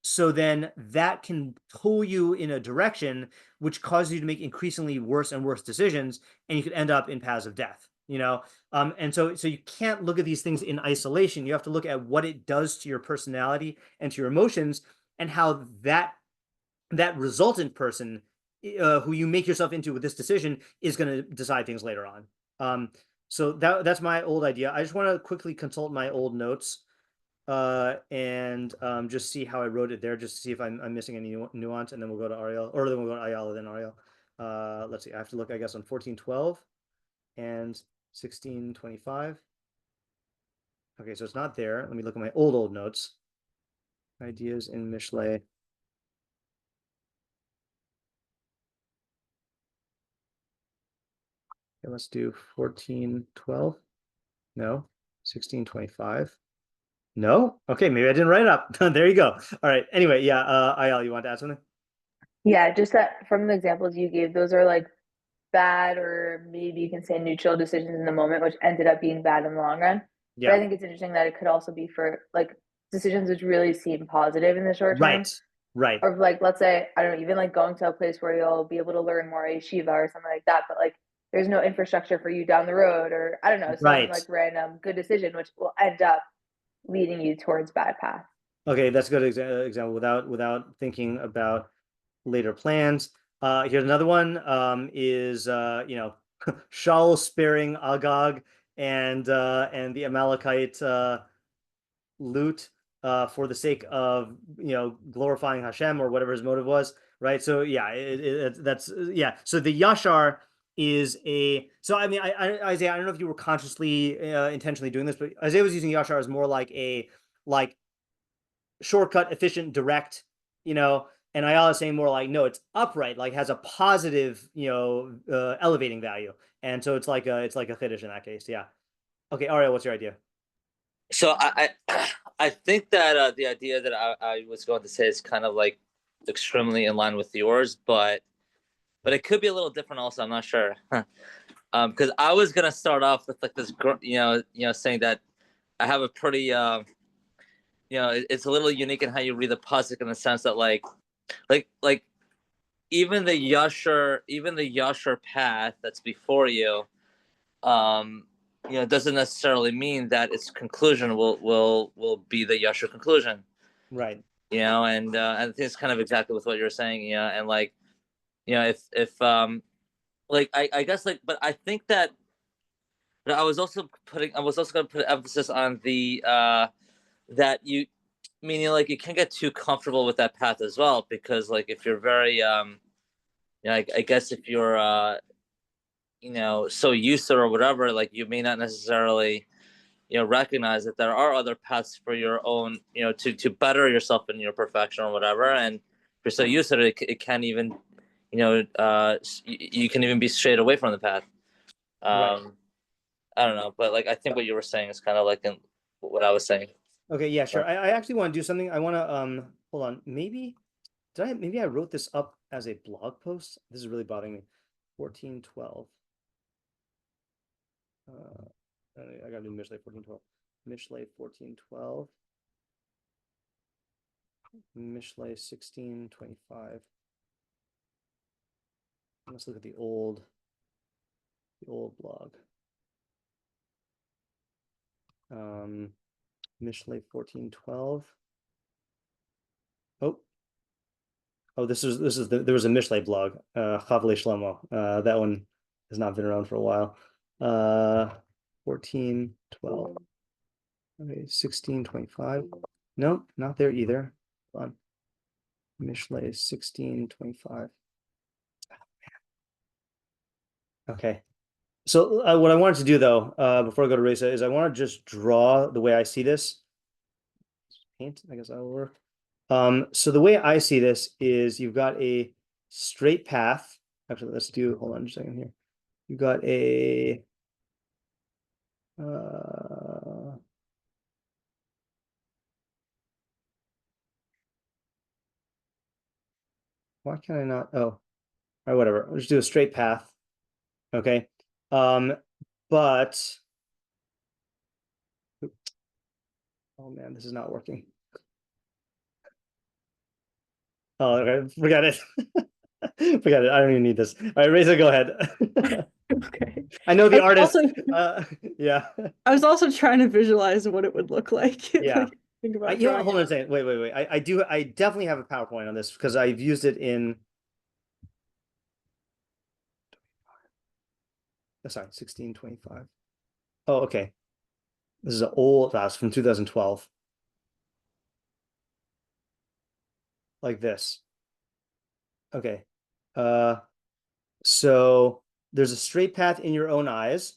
so then that can pull you in a direction which causes you to make increasingly worse and worse decisions, and you could end up in paths of death. And so you can't look at these things in isolation. You have to look at what it does to your personality and to your emotions, and how that resultant person who you make yourself into with this decision is going to decide things later on. So that's my old idea. I just want to quickly consult my old notes and just see how I wrote it there, just to see if I'm missing any nuance, and then we'll go to Ariel, or then we'll go to Ayala, then Ariel. Let's see, I have to look, I guess, on 14:12 and 16:25. Okay, so it's not there. Let me look at my old notes. Ideas in Mishlei. Okay, let's do 14:12. No. 16:25. No? Okay, maybe I didn't write it up. There you go. All right. Anyway, yeah, Ayala, you want to add something? Yeah, just that from the examples you gave, those are bad, or maybe you can say neutral decisions in the moment, which ended up being bad in the long run. Yeah. But I think it's interesting that it could also be for decisions which really seem positive in the short term. Right. Or let's say, I don't know, even going to a place where you'll be able to learn more, a yeshiva or something like that, but there's no infrastructure for you down the road, or I don't know, some random good decision which will end up leading you towards bad path. Okay, that's a good example without thinking about later plans. Here's another one. Is Shaul sparing Agag and the Amalekite loot for the sake of glorifying Hashem, or whatever his motive was, right? So yeah, that's yeah. So the Yashar is I mean, Isaiah, I don't know if you were consciously intentionally doing this, but Isaiah was using Yashar as more like a shortcut, efficient, direct, and Ayala is saying more no, it's upright, has a positive, elevating value. And so it's like a chiddush in that case. Yeah. Okay, Ariel, what's your idea? So I think that the idea that I was going to say is kind of extremely in line with yours, but it could be a little different also. I'm not sure. Because I was gonna start off with this, saying that I have a pretty, it's a little unique in how you read the pasuk, in the sense that even the yashar path that's before you, doesn't necessarily mean that its conclusion will be the yashar conclusion, right? And I think it's kind of exactly with what you're saying, and if I guess but I think that I was also going to put emphasis on the that you, meaning you can't get too comfortable with that path as well, because if you're very I guess if you're so used to it or whatever, like you may not necessarily recognize that there are other paths for your own, to better yourself in your perfection or whatever. And if you're so used to it, it can't even, you can even be straight away from the path. Right. I don't know, but like I think what you were saying is kind of like in what I was saying. Okay, yeah, sure. I actually want to do something. I want to hold on. Maybe I wrote this up as a blog post. This is really bothering me. 1412. I gotta do Mishlei 1412. Mishlei 1412. Mishlei 1625. Let's look at the old blog. Mishlei 1412. Oh, this is there was a Mishlei blog, Chavlei Shlomo. That one has not been around for a while. 1412. Okay, 1625. No, not there either. Hold on. Mishlei 1625. Okay. So what I wanted to do though, before I go to Reza, is I want to just draw the way I see this. Paint, I guess that'll work. So the way I see this is you've got a straight path. Actually, hold on just a second here. You've got a why can I not? Oh, all right, whatever. I'll just do a straight path. Okay. But oh man, this is not working. Oh, okay, forget it. Forget it. I don't even need this. All right, Reza, go ahead. Okay. I know the I was artist. also- Yeah. I was also trying to visualize what it would look like. Yeah. Like, think about Hold drawing on it. a second. Wait. I definitely have a PowerPoint on this because I've used it in. Oh, sorry, 1625. Oh, okay. This is an old class from 2012. Like this. Okay. So there's a straight path in your own eyes,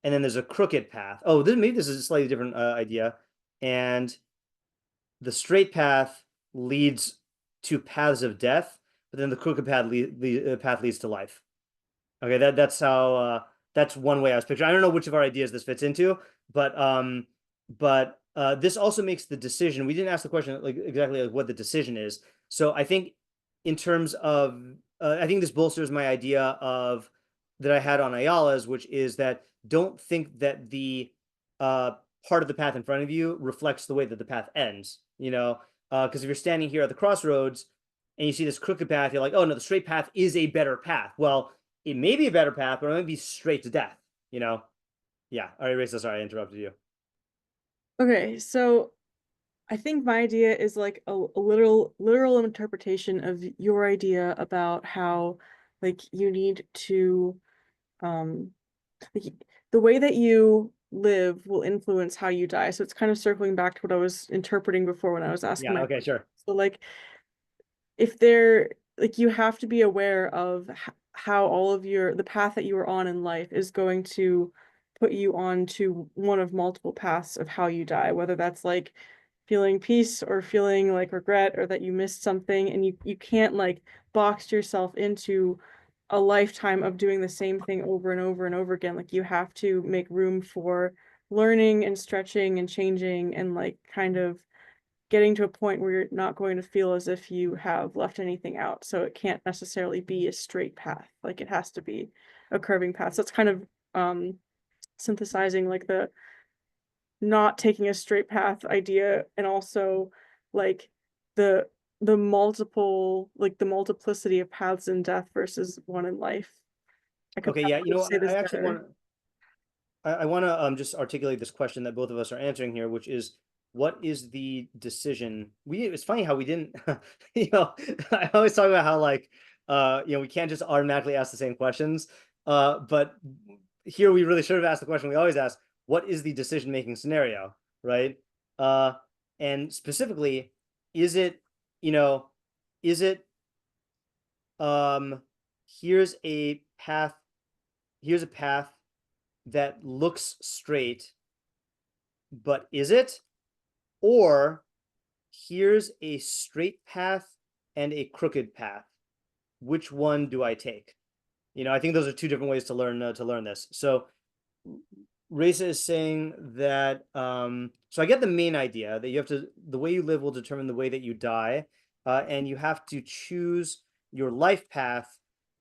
and then there's a crooked path. Oh, maybe this is a slightly different idea. And the straight path leads to paths of death, but then the crooked path leads to life. Okay, that's how that's one way I was picturing. I don't know which of our ideas this fits into, but this also makes the decision. We didn't ask the question like exactly like what the decision is. So I think in terms of I think this bolsters my idea of that I had on Ayala's, which is that don't think that the part of the path in front of you reflects the way that the path ends. Because if you're standing here at the crossroads and you see this crooked path, you're like, oh no, the straight path is a better path. Well, it may be a better path, but it might be straight to death. Yeah. All right, Reza, sorry I interrupted you. Okay, so I think my idea is like a literal interpretation of your idea about how like you need to like, the way that you live will influence how you die. So it's kind of circling back to what I was interpreting before when I was asking Yeah, okay, sure. So like if there like you have to be aware of how all of the path that you are on in life is going to put you on to one of multiple paths of how you die, whether that's like feeling peace or feeling like regret or that you missed something, and you can't like box yourself into a lifetime of doing the same thing over and over and over again. Like you have to make room for learning and stretching and changing and like kind of getting to a point where you're not going to feel as if you have left anything out. So it can't necessarily be a straight path. Like it has to be a curving path. So it's kind of synthesizing like the not taking a straight path idea, and also like the multiplicity of paths in death versus one in life. Okay, yeah, I actually want to just articulate this question that both of us are answering here, which is what is the decision? It's funny how we didn't I always talk about how like we can't just automatically ask the same questions, but here we really should have asked the question we always ask: what is the decision-making scenario, right? And specifically, is it here's a path that looks straight, but is it? Or here's a straight path and a crooked path. Which one do I take? I think those are two different ways to learn this. So Reza is saying that, so I get the main idea that the way you live will determine the way that you die, and you have to choose your life path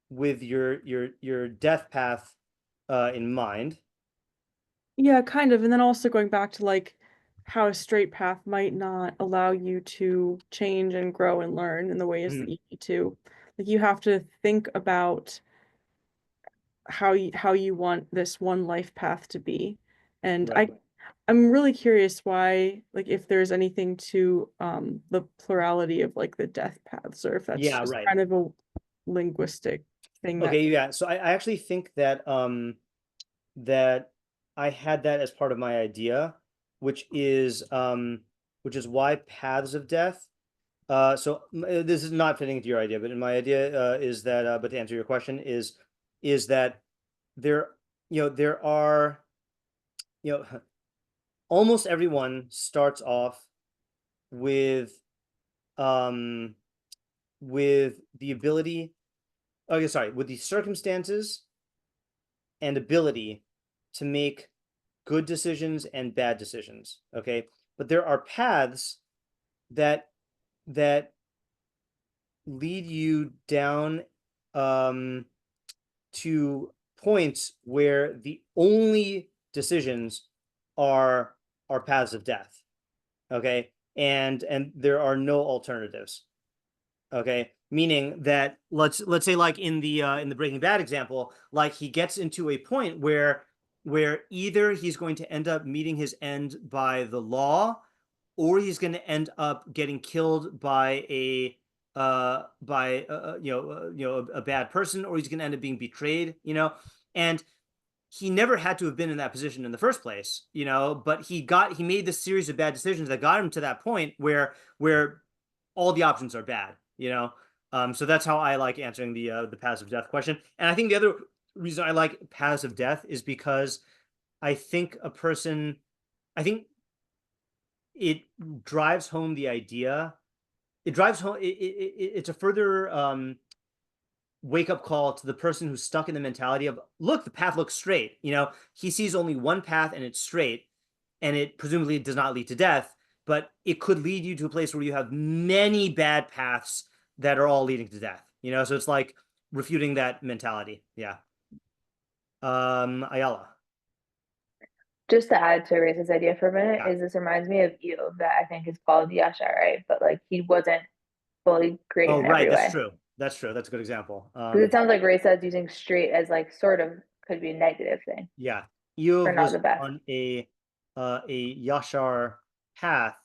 with your death path in mind. Yeah, kind of. And then also going back to like how a straight path might not allow you to change and grow and learn in the ways that you need to. Like you have to think about how you want this one life path to be. And Right. I'm really curious why, like if there's anything to the plurality of like the death paths, or if that's just right. kind of a linguistic thing. Okay, yeah. So I actually think that that I had that as part of my idea, which is why paths of death. So this is not fitting into your idea, but in my idea is that but to answer your question is that there are almost everyone starts off with the ability, with the circumstances and ability to make good decisions and bad decisions. Okay, but there are paths that lead you down to points where the only decisions are paths of death. Okay, and there are no alternatives. Okay, meaning that let's say like in the Breaking Bad example, like he gets into a point where either he's going to end up meeting his end by the law, or he's going to end up getting killed by a bad person, or he's going to end up being betrayed, and he never had to have been in that position in the first place, but he made this series of bad decisions that got him to that point where all the options are bad, so that's how I like answering the paths of death question. And I think the other reason I like paths of death is because I think it drives home the idea. It's a further wake-up call to the person who's stuck in the mentality of, look, the path looks straight. He sees only one path and it's straight, and it presumably does not lead to death, but it could lead you to a place where you have many bad paths that are all leading to death. So it's like refuting that mentality. Yeah. Ayala. Just to add to Reza's idea for a minute, is this reminds me of Eov, that I think is called Yasha, right? But like he wasn't fully great in every way. That's true. That's true. That's a good example. Because it sounds like Reza is using straight as like sort of could be a negative thing. Yeah, Eov not was the best. on a Yashar path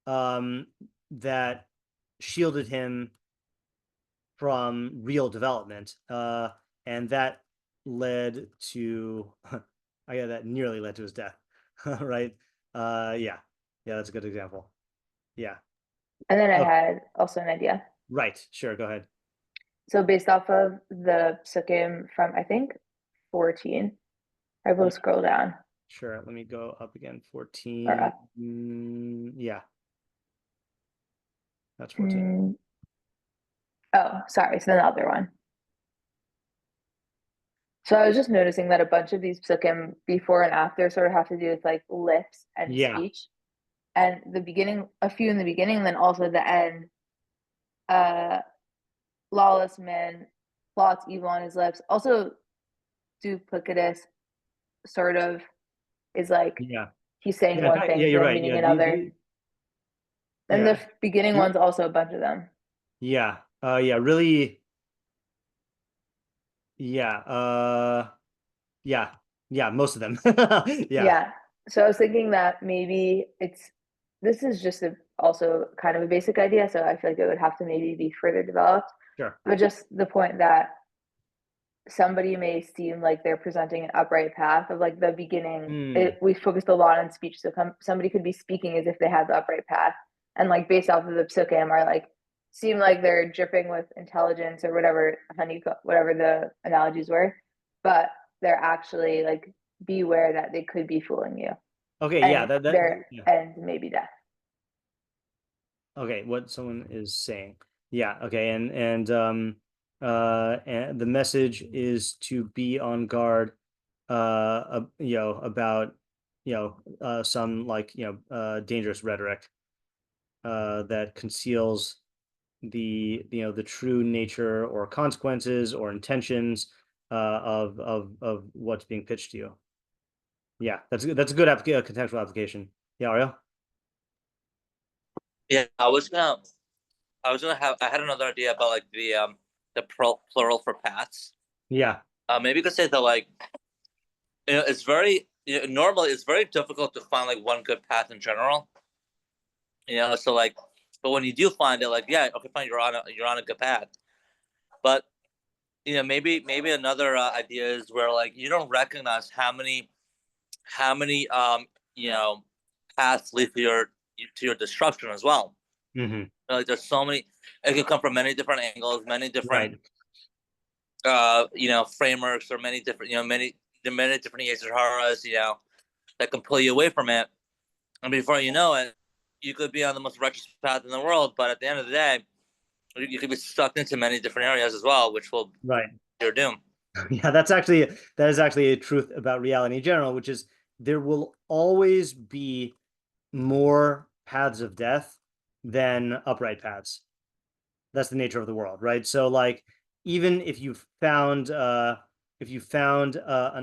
that shielded him from real development, and that led to that nearly led to his death. Right. Yeah, that's a good example. Yeah. And then I had also an idea. Right, sure, go ahead. So based off of the psukim from, I think, 14, I will scroll down. Sure, let me go up again. 14. Or up. Yeah, that's 14. Oh, sorry, so the other one. So I was just noticing that a bunch of these psukim before and after sort of have to do with like lips and speech. And the beginning, a few in the beginning, and then also the end, lawless man plots evil on his lips. Also duplicitous, sort of, is like he's saying one thing, you're then right. meaning another. And the beginning one's also a bunch of them. Yeah. Really. Yeah. Most of them. Yeah. So I was thinking that maybe this is just also kind of a basic idea, so I feel like it would have to maybe be further developed. Sure. But just the point that somebody may seem like they're presenting an upright path of like the beginning. We focused a lot on speech, so somebody could be speaking as if they have the upright path, and like based off of the psukim are like seem like they're dripping with intelligence or whatever whatever the analogies were, but they're actually like beware that they could be fooling you. Okay, And yeah, their end maybe death. Okay, what someone is saying. Yeah, okay, and the message is to be on guard about some like dangerous rhetoric that conceals the true nature or consequences or intentions of what's being pitched to you. Yeah, that's a good contextual application. Yeah, Ariel? Yeah, I had another idea about like the plural for paths. Yeah. Maybe you could say that like it's very normally it's very difficult to find like one good path in general. So like, but when you do find it, like yeah, okay, fine, you're on a good path. But maybe another idea is where like you don't recognize how many paths lead to your destruction as well. Mm-hmm. Like there's so many. It can come from many different angles, many different frameworks, or many different many different Yetzer that can pull you away from it. And before you know it, you could be on the most righteous path in the world, but at the end of the day, you could be stuck into many different areas as well, which will your doom. Yeah, that is actually a truth about reality in general, which is there will always be more paths of death than upright paths. That's the nature of the world, right? So like even if you found an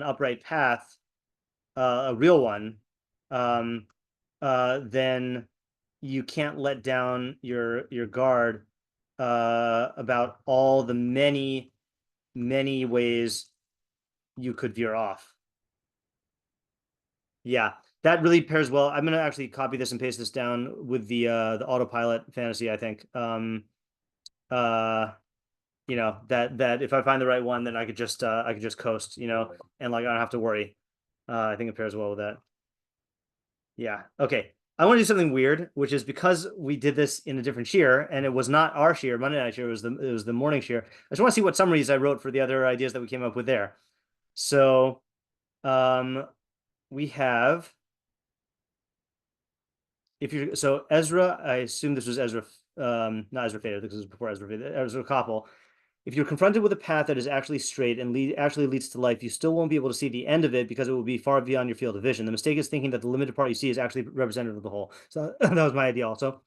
upright path, a real one, then you can't let down your guard about all the many ways you could veer off. Yeah, that really pairs well. I'm gonna actually copy this and paste this down with the autopilot fantasy, I think. That if I find the right one, then I could just coast, and like I don't have to worry. I think it pairs well with that. Yeah. Okay. I want to do something weird, which is because we did this in a different shiur, and it was not our shiur, Monday Night shiur, it was the morning shiur. I just want to see what summaries I wrote for the other ideas that we came up with there. So, we have, Ezra, I assume this was Ezra, not Ezra Feder, because it was before Ezra Feder, Ezra Koppel. If you're confronted with a path that is actually straight and actually leads to life, you still won't be able to see the end of it because it will be far beyond your field of vision. The mistake is thinking that the limited part you see is actually representative of the whole. So that was my idea also.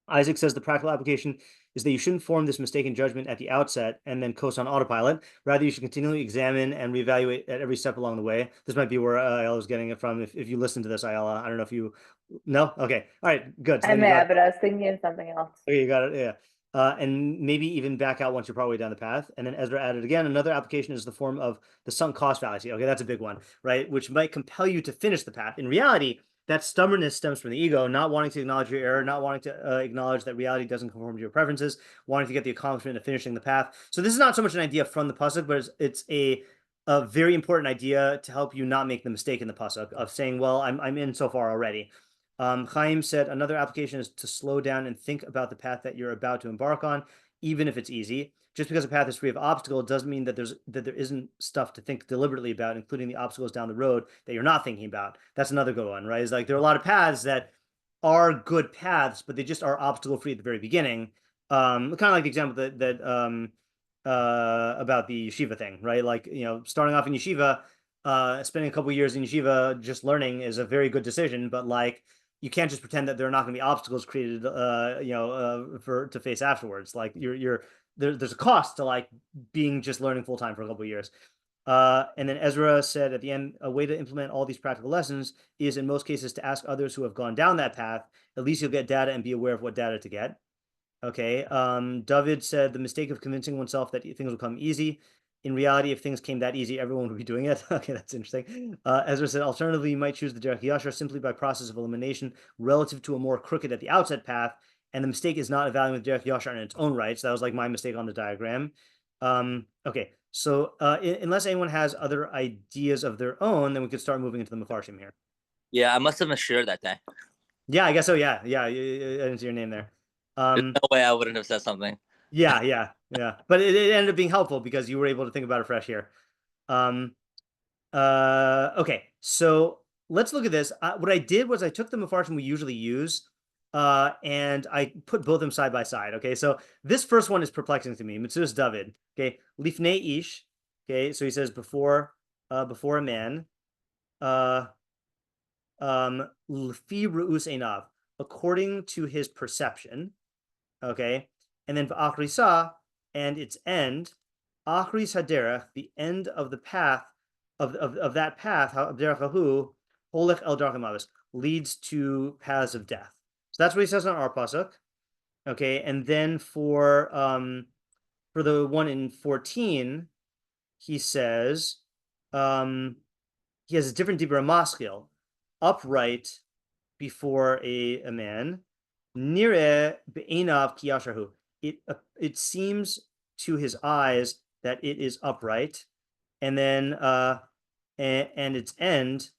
Isaac says the practical application is that you shouldn't form this mistaken judgment at the outset and then coast on autopilot. Rather, you should continually examine and reevaluate at every step along the way. This might be where Ayala was getting it from. If you listen to this, Ayala, I don't know if you... No? Okay. All right, good. So I'm mad, but I was thinking of something else. Okay, you got it, yeah. And maybe even back out once you're probably down the path. And then Ezra added again, another application is the form of the sunk cost fallacy. Okay, that's a big one, right? Which might compel you to finish the path. In reality, that stubbornness stems from the ego, not wanting to acknowledge your error, not wanting to acknowledge that reality doesn't conform to your preferences, wanting to get the accomplishment of finishing the path. So this is not so much an idea from the pasuk, but it's a very important idea to help you not make the mistake in the pasuk of saying, well, I'm in so far already. Chaim said another application is to slow down and think about the path that you're about to embark on, even if it's easy. Just because a path is free of obstacles doesn't mean that there isn't stuff to think deliberately about, including the obstacles down the road that you're not thinking about. That's another good one, right? It's like there are a lot of paths that are good paths, but they just are obstacle free at the very beginning. Kind of like the example that about the yeshiva thing, right? Like starting off in yeshiva, spending a couple of years in yeshiva just learning is a very good decision, but like you can't just pretend that there are not going to be obstacles created, to face afterwards. Like there's a cost to like being just learning full time for a couple of years. And then Ezra said at the end, a way to implement all these practical lessons is in most cases to ask others who have gone down that path. At least you'll get data and be aware of what data to get. Okay. David said the mistake of convincing oneself that things will come easy. In reality, if things came that easy, everyone would be doing it. Okay, that's interesting. Ezra said, alternatively, you might choose the derech yashar simply by process of elimination relative to a more crooked at the outset path. And the mistake is not evaluating the derech yashar in its own right. So that was like my mistake on the diagram. Okay, so unless anyone has other ideas of their own, then we could start moving into the Mefarshim here. Yeah, I must have missed shiur that day. Yeah, I guess so. Yeah. I didn't see your name there. There's no way I wouldn't have said something. Yeah. But it ended up being helpful because you were able to think about it fresh here. Okay, so let's look at this. What I did was I took the mafarshim we usually use, and I put both of them side by side. Okay, so this first one is perplexing to me. Mitzudas David. Okay, lifnei ish. Okay, so he says before a man. L'fi ru'us einav, according to his perception. Okay, and then v'achrisa, and its end, achris haderech, the end of the path of that path, derech hahu holech el darchim mavis, leads to paths of death. So that's what he says on our pasuk. Okay, and then for the one in 14, he says he has a different dibra maskil, upright before a man. Nire be'enav ki yasharhu. It seems to his eyes that it is upright, and then and its end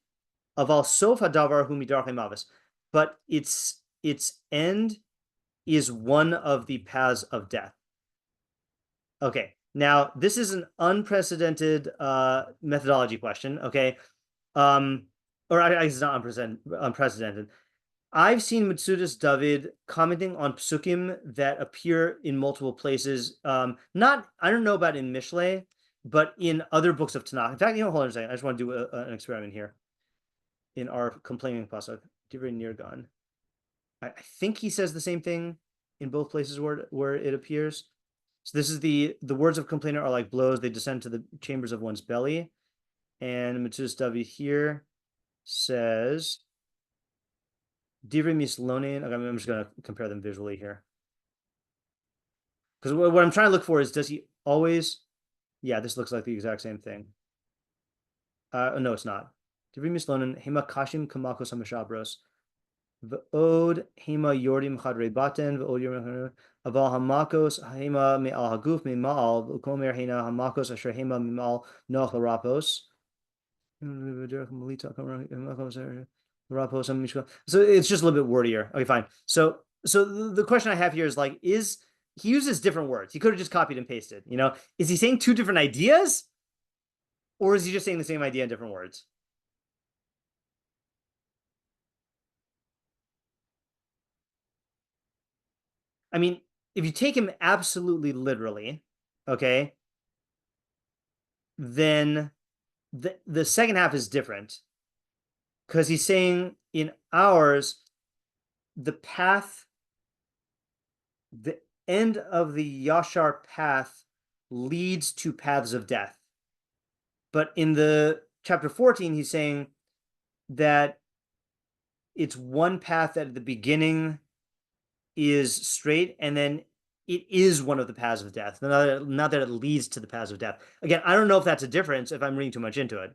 aval sof hadavar hu midarchei mavis, but its end is one of the paths of death. Okay, now this is an unprecedented methodology question. Okay, or it's not unprecedented. I've seen Metzudas David commenting on pasukim that appear in multiple places. I don't know about in Mishlei, but in other books of Tanakh. In fact, hold on a second. I just want to do an experiment here. In our complaining pasuk, Divrei Nirgan, I think he says the same thing in both places where it appears. So this is the words of complainer are like blows; they descend to the chambers of one's belly. And Metzudas David here says, Divrei mislonin. Okay, I'm just going to compare them visually here. Because what I'm trying to look for is, does he always... Yeah, this looks like the exact same thing. No, it's not. Divrei mislonin, hema kashim kamakos hamashabros. V'od hema yordim chadrei baten, v'od yordim aval hamakos hema me'al haguf me'mal, v'komer hena hamakos asher hema me'al noach l'rapos. So it's just a little bit wordier. Okay, fine. So the question I have here is like, is he uses different words? He could have just copied and pasted, Is he saying two different ideas? Or is he just saying the same idea in different words? I mean, if you take him absolutely literally, okay, then the second half is different. Because he's saying in ours, the end of the Yashar path leads to paths of death. But in the chapter 14, he's saying that it's one path that at the beginning is straight, and then it is one of the paths of death. Not that it leads to the paths of death. Again, I don't know if that's a difference if I'm reading too much into it.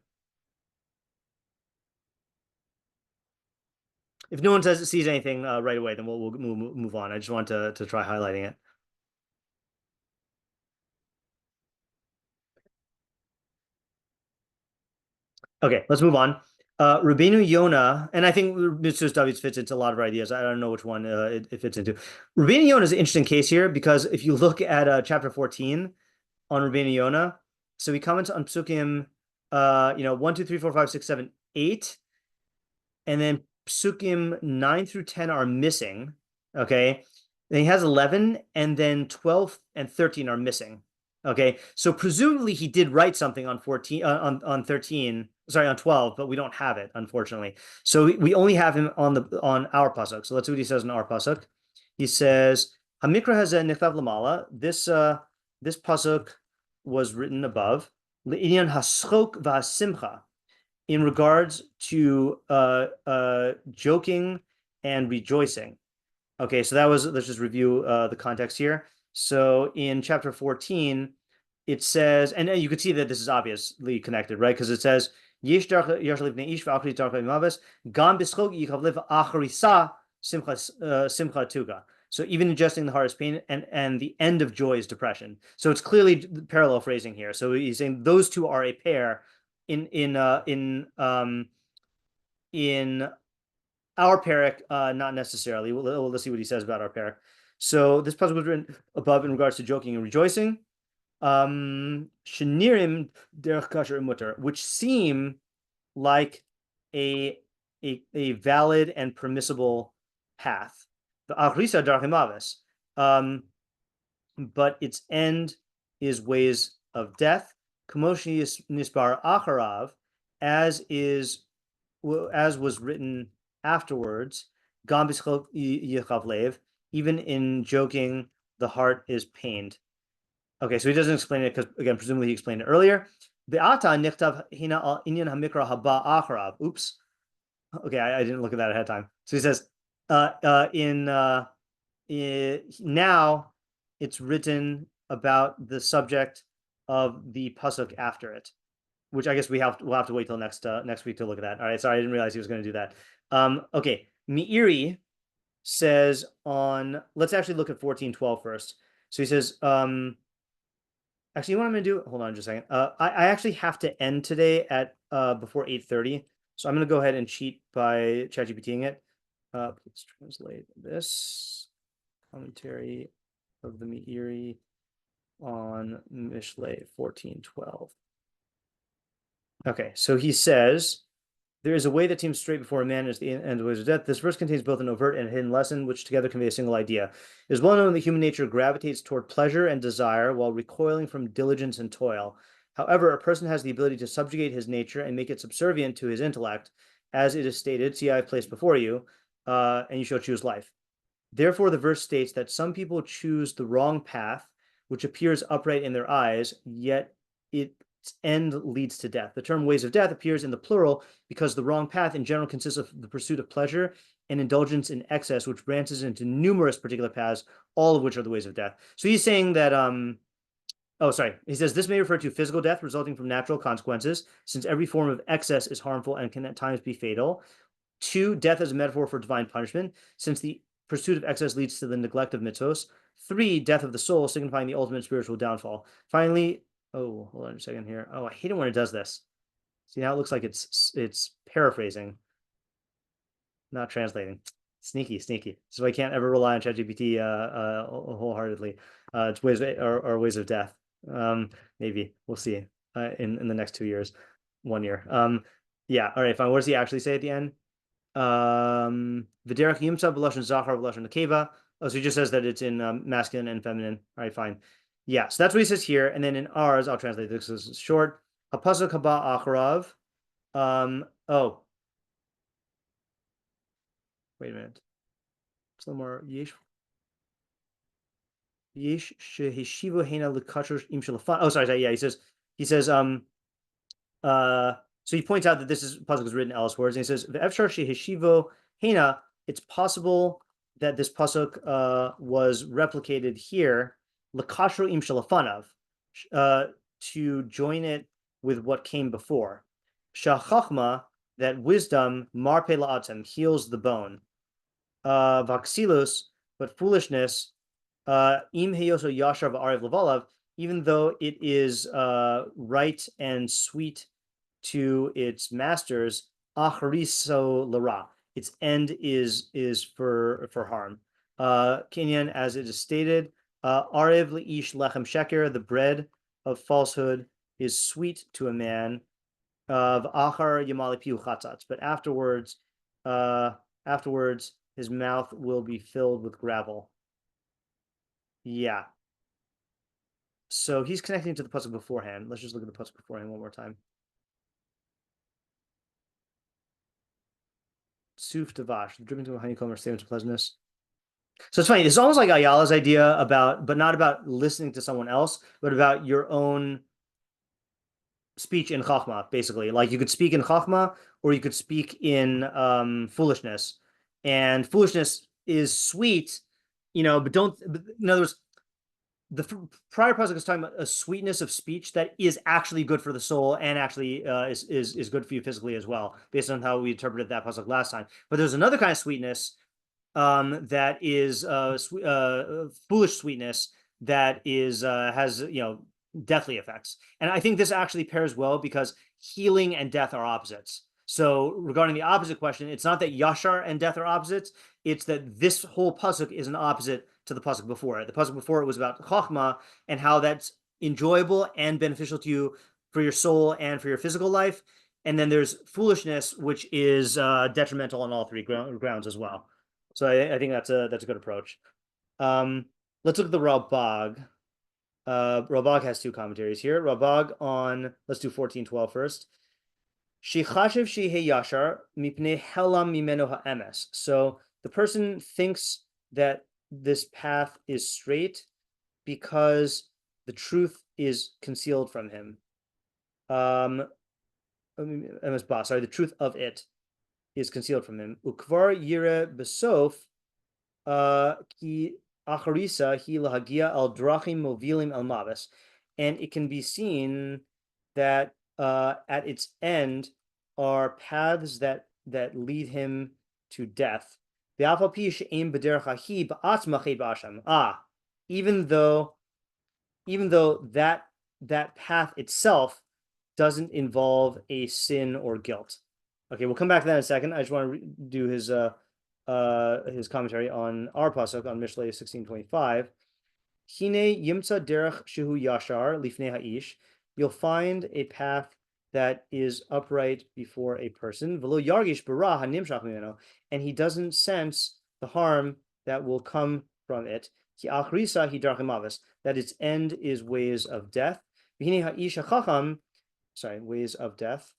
If no one sees anything right away, then we'll move on. I just want to try highlighting it. Okay, let's move on. Rבינו Yona, and I think Mitzudas David fits into a lot of our ideas. I don't know which one it fits into. Rבינו Yona is an interesting case here because if you look at chapter 14 on Rבינו Yona, so he comments on psukim, 1, 2, 3, 4, 5, 6, 7, 8, and then psukim 9 through 10 are missing. Okay, and he has 11, and then 12 and 13 are missing. Okay, so presumably he did write something on 14 on 13. Sorry, on 12, but we don't have it, unfortunately. So we only have him on our pasuk. So let's see what he says in our pasuk. He says, "Hamikra has a nichtav lamala." This pasuk was written above. Le'inyan haschok v'hasimcha, in regards to joking and rejoicing. Okay, so let's just review the context here. So in chapter 14, it says, and you could see that this is obviously connected, right? Because it says, so even ingesting the hardest pain, and the end of joy is depression. So it's clearly parallel phrasing here. So he's saying those two are a pair in our parak, not necessarily. Let's see what he says about our parak. So this pasuk was written above in regards to joking and rejoicing. Shenirim derech kasher mutter, which seem like a valid and permissible path. The achrisa darchim aves, but its end is ways of death. Kamoshi nisbar acharav, as was written afterwards. Gam b'schol yichav lev, even in joking, the heart is pained. Okay, so he doesn't explain it because, again, presumably he explained it earlier. Be'ata nichtav hina al inyan hamikra haba acharav. Oops. Okay, I didn't look at that ahead of time. So he says, now it's written about the subject of the pasuk after it, which I guess we'll have to wait till next week to look at that. All right, sorry, I didn't realize he was going to do that. Okay, Meiri says on. Let's actually look at 14:12 first. So he says, actually, you know what I'm going to do? Hold on just a second. I actually have to end today at before 8:30. So I'm going to go ahead and cheat by ChatGPTing it. Let's translate this commentary of the Meiri on Mishlei 14:12. Okay, so he says, there is a way that seems straight before a man is the end of the ways of death. This verse contains both an overt and a hidden lesson, which together convey a single idea. It is well known that human nature gravitates toward pleasure and desire while recoiling from diligence and toil. However, a person has the ability to subjugate his nature and make it subservient to his intellect, as it is stated, see, I have placed before you, and you shall choose life. Therefore, the verse states that some people choose the wrong path, which appears upright in their eyes, yet its end leads to death. The term ways of death appears in the plural because the wrong path in general consists of the pursuit of pleasure and indulgence in excess, which branches into numerous particular paths, all of which are the ways of death. So he's saying that, he says this may refer to physical death resulting from natural consequences, since every form of excess is harmful and can at times be fatal. 2, death as a metaphor for divine punishment, since the pursuit of excess leads to the neglect of mitzvos. 3, death of the soul, signifying the ultimate spiritual downfall. Finally, hold on a second here. Oh, I hate it when it does this. See, now it looks like it's paraphrasing, not translating. Sneaky. So I can't ever rely on ChatGPT wholeheartedly. It's ways or ways of death. Maybe we'll see in the next 2 years, 1 year. Yeah. All right. Fine. What does he actually say at the end? V'derech yimtza b'lashon zachar b'lashon nekeva. Oh, so he just says that it's in masculine and feminine. All right. Fine. Yeah. So that's what he says here. And then in ours, I'll translate this as short. Hapasuk haba acharav. Oh. Wait a minute. It's a little more yesh shehishivu hena l'kachur im shalafan. Oh, sorry. Yeah, he says. So he points out that this pasuk is written elsewhere, and he says v'efshar shehishivu hena. It's possible that this pasuk was replicated here l'kachur im shalafanav, to join it with what came before. Shachachma, that wisdom marpe la'atem, heals the bone. Vaxilus, but foolishness, im heyoso yashar v'arev levalav, even though it is right and sweet to its masters, achariso lara, its end is for harm. Kenyan, as it is stated, arev leish lechem sheker, the bread of falsehood is sweet to a man. Of achar yamali piu chatzatz, but afterwards his mouth will be filled with gravel. Yeah. So he's connecting to the pasuk beforehand. Let's just look at the pasuk beforehand one more time. Suf Davash, the dripping to a honeycomb or statements of pleasantness. So it's funny. It's almost like Ayala's idea but not about listening to someone else, but about your own speech in Chachma, basically. Like you could speak in Chachma or you could speak in foolishness. And foolishness is sweet, but in other words, the prior pasuk is talking about a sweetness of speech that is actually good for the soul and actually is good for you physically as well, based on how we interpreted that pasuk last time. But there's another kind of sweetness that is foolish sweetness that is has deathly effects. And I think this actually pairs well because healing and death are opposites. So regarding the opposite question, it's not that yashar and death are opposites, it's that this whole pasuk is an opposite to to the pasuk before it. The pasuk before it was about chachma and how that's enjoyable and beneficial to you for your soul and for your physical life. And then there's foolishness, which is detrimental on all three grounds as well. So I think that's a good approach. Let's look at the Ralbag. Ralbag has two commentaries here. Ralbag on, let's do 14:12 first. Shechashiv shehe yashar mipnei helam mimeno ha'emes. So the person thinks that this path is straight because the truth is concealed from him. The truth of it is concealed from him. Ukvar yire besof ki acharisa hi lahagia al drachim movilim al mavis, and it can be seen that at its end are paths that lead him to death. Even though that path itself doesn't involve a sin or guilt. Okay, we'll come back to that in a second. I just want to do his commentary on our pasuk on Mishlei 16:25. Hine yimtza derech shehu yashar lifnei ha'ish. You'll find a path that is upright before a person. V'lo yargish bara hanimshach mimeno, and he doesn't sense the harm that will come from it. Ki achrisa hi darchim mavis, that its end is ways of death. V'hine ha'ish hachacham, ways of death.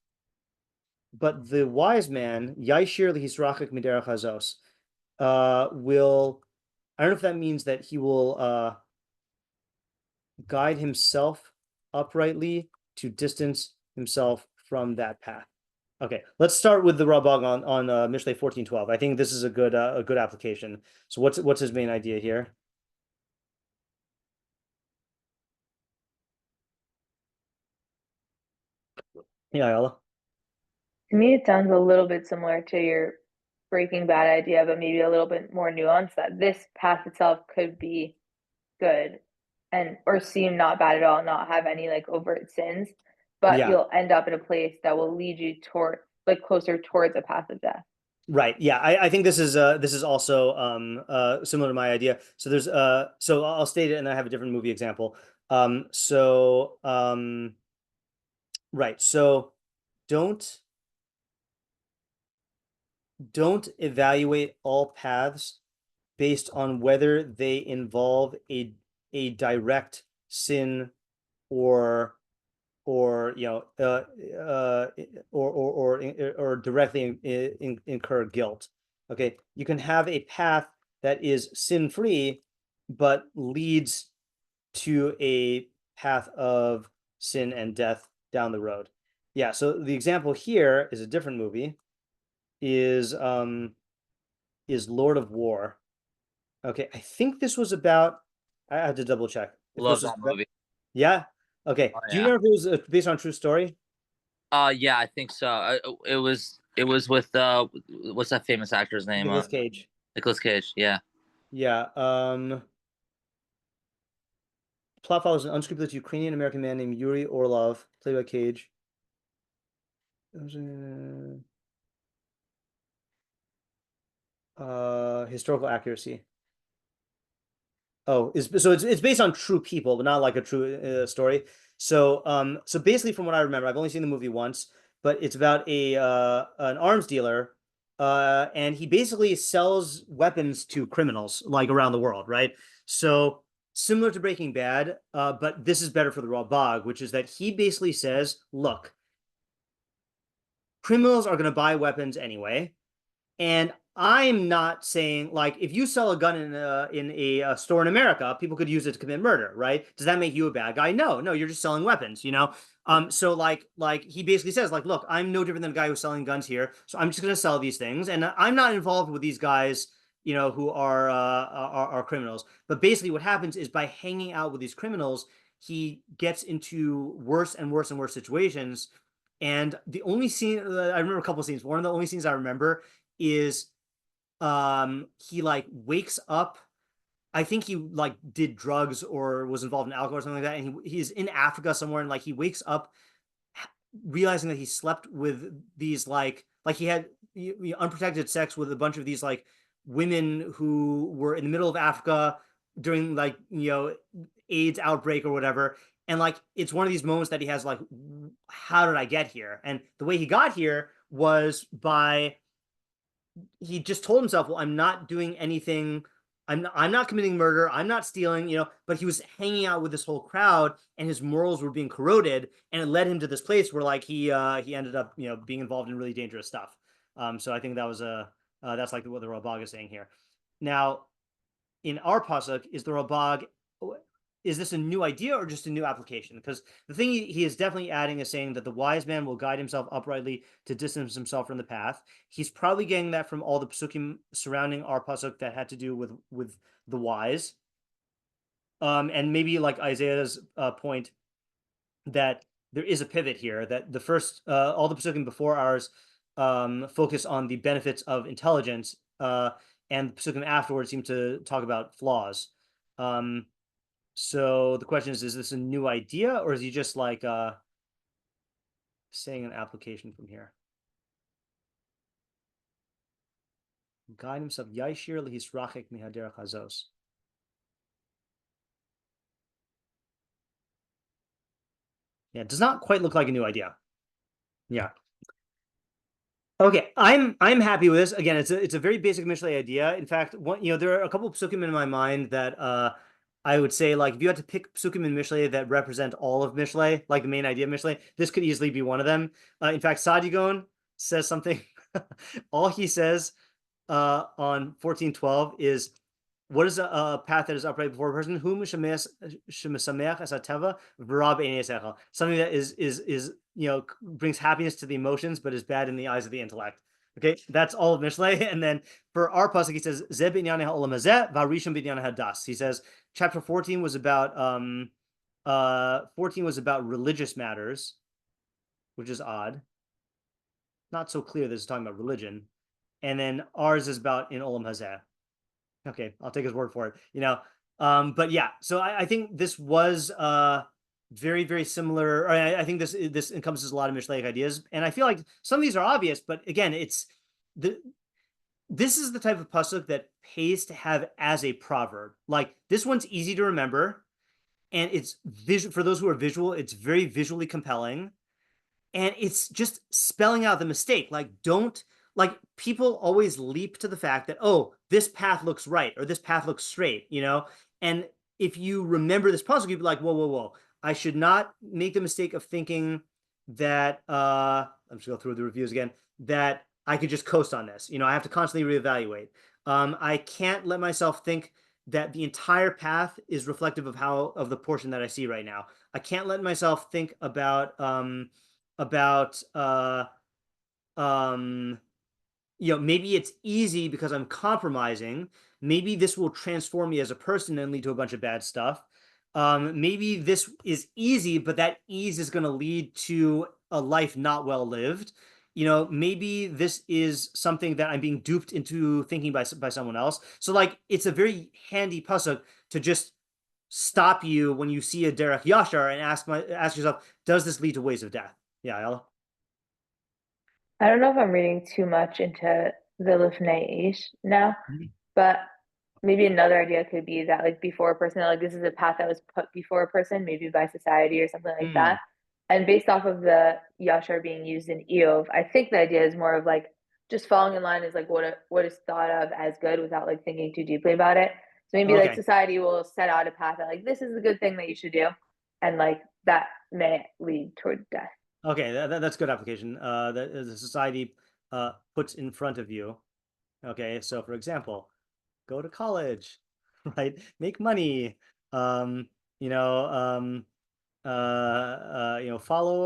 But the wise man, Yaishir lihisrachik miderach hazos, will, I don't know if that means that he will guide himself uprightly to distance himself from that path. Okay, let's start with the Ralbag on Mishlei 14:12. I think this is a good application. So what's his main idea here? Yeah, Ayala. To me, it sounds a little bit similar to your Breaking Bad idea, but maybe a little bit more nuanced, that this path itself could be good or seem not bad at all, not have any like overt sins, but Yeah. you'll end up in a place that will lead you toward closer towards a path of death. Right. Yeah. I think this is also similar to my idea. So there's so I'll state it and I have a different movie example. Right. So don't evaluate all paths based on whether they involve a direct sin or directly incur guilt. Okay, you can have a path that is sin-free but leads to a path of sin and death down the road. Yeah, so the example here is a different movie, is Lord of War. Okay, I think this was about, I have to double check. Love that movie. Yeah. Okay. Oh, Do you remember if it was based on a true story? Yeah, I think so. It was with what's that famous actor's name? Nicolas Cage. Nicolas Cage. Yeah. Yeah. Plot follows an unscrupulous Ukrainian-American man named Yuri Orlov, played by Cage. Historical accuracy. Oh, so it's based on true people, but not like a true story. So basically, from what I remember, I've only seen the movie once, but it's about an arms dealer, and he basically sells weapons to criminals like around the world, right? So similar to Breaking Bad, but this is better for the Ralbag, which is that he basically says, look, criminals are going to buy weapons anyway, and I'm not saying, like, if you sell a gun in a store in America, people could use it to commit murder, right? Does that make you a bad guy? No, you're just selling weapons, you know? So like he basically says, like, look, I'm no different than a guy who's selling guns here, so I'm just going to sell these things, and I'm not involved with these guys, you know, who are criminals. But basically what happens is by hanging out with these criminals, he gets into worse and worse and worse situations. And the only scene, I remember a couple of scenes, one of the only scenes I remember is he like wakes up, I think he like did drugs or was involved in alcohol or something like that, and he's in Africa somewhere, and like he wakes up realizing that he slept with these like he had unprotected sex with a bunch of these like women who were in the middle of Africa, during like, AIDS outbreak or whatever. And like, it's one of these moments that he has like, how did I get here? And the way he got here was he just told himself, well, I'm not doing anything. I'm not committing murder. I'm not stealing, but he was hanging out with this whole crowd and his morals were being corroded. And it led him to this place where like he ended up, being involved in really dangerous stuff. So I think that was that's like what the Rabag is saying here. Now, in our pasuk, is the Rabag, is this a new idea or just a new application? Because the thing he is definitely adding is saying that the wise man will guide himself uprightly to distance himself from the path. He's probably getting that from all the pasukim surrounding our pasuk that had to do with the wise. And maybe like Isaiah's point that there is a pivot here, that the first, all the pasukim before ours focus on the benefits of intelligence, and the pasukim afterwards seem to talk about flaws. So the question is this a new idea, or is he just like saying an application from here? Guide himself, Yaishir lehisrachik mihaderech hazos. Yeah, it does not quite look like a new idea. Yeah. Okay, I'm happy with this. Again, it's a very basic Mishlei idea. In fact, there are a couple of psukim in my mind that I would say, like, if you had to pick psukim in Mishlei that represent all of Mishlei, like the main idea of Mishlei, this could easily be one of them. In fact, Sadigon says something. All he says on 14:12 is, what is a path that is upright before a person? Something that is brings happiness to the emotions, but is bad in the eyes of the intellect. Okay, that's all of Mishlei. And then for our pasuk, he says, he says, chapter 14 was about 14 was about religious matters, which is odd. Not so clear this is talking about religion. And then ours is about in Olam Hazeh. Okay, I'll take his word for it. But yeah, so I think this was very, very similar. Or I think this encompasses a lot of Mishleic ideas, and I feel like some of these are obvious, but again, this is the type of pasuk that pays to have as a proverb. Like, this one's easy to remember, and it's for those who are visual, it's very visually compelling, and it's just spelling out the mistake. Like, people always leap to the fact that, oh, this path looks right, or this path looks straight, and if you remember this pasuk, you'd be like, whoa, I should not make the mistake of thinking that I'm just gonna go through the reviews again, that I could just coast on this. I have to constantly reevaluate. I can't let myself think that the entire path is reflective of the portion that I see right now. I can't let myself think about maybe it's easy because I'm compromising. Maybe this will transform me as a person and lead to a bunch of bad stuff. Maybe this is easy, but that ease is going to lead to a life not well lived. Maybe this is something that I'm being duped into thinking by someone else. So like, it's a very handy pasuk to just stop you when you see a derech yashar and ask yourself, does this lead to ways of death? Yeah, Ella? I don't know if I'm reading too much into the Lifnei Ish now, but maybe another idea could be that, like, before a person, like, this is a path that was put before a person, maybe by society or something like that. And based off of the Yashar being used in Eov, I think the idea is more of like just falling in line is like what is thought of as good without like thinking too deeply about it. So maybe like society will set out a path that like, this is the good thing that you should do, and like that may lead toward death. Okay, that's good application. That the society puts in front of you. Okay, so for example, go to college, right? Make money. Follow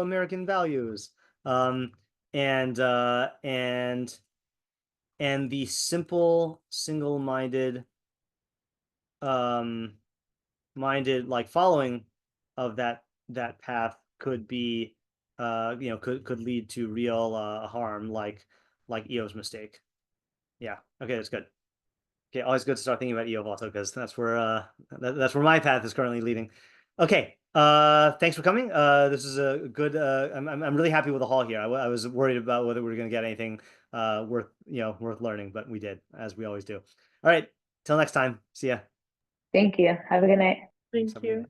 American values. And the simple, single-minded, like following of that path could be could lead to real harm, like Eov's mistake. Yeah. Okay, that's good. Okay, always good to start thinking about Eov also, because that's where my path is currently leading. Okay. Thanks for coming. This is a good. I'm really happy with the haul here. I was worried about whether we were going to get anything worth learning, but we did, as we always do. All right. Till next time. See ya. Thank you. Have a good night. Thank Have a good you. night.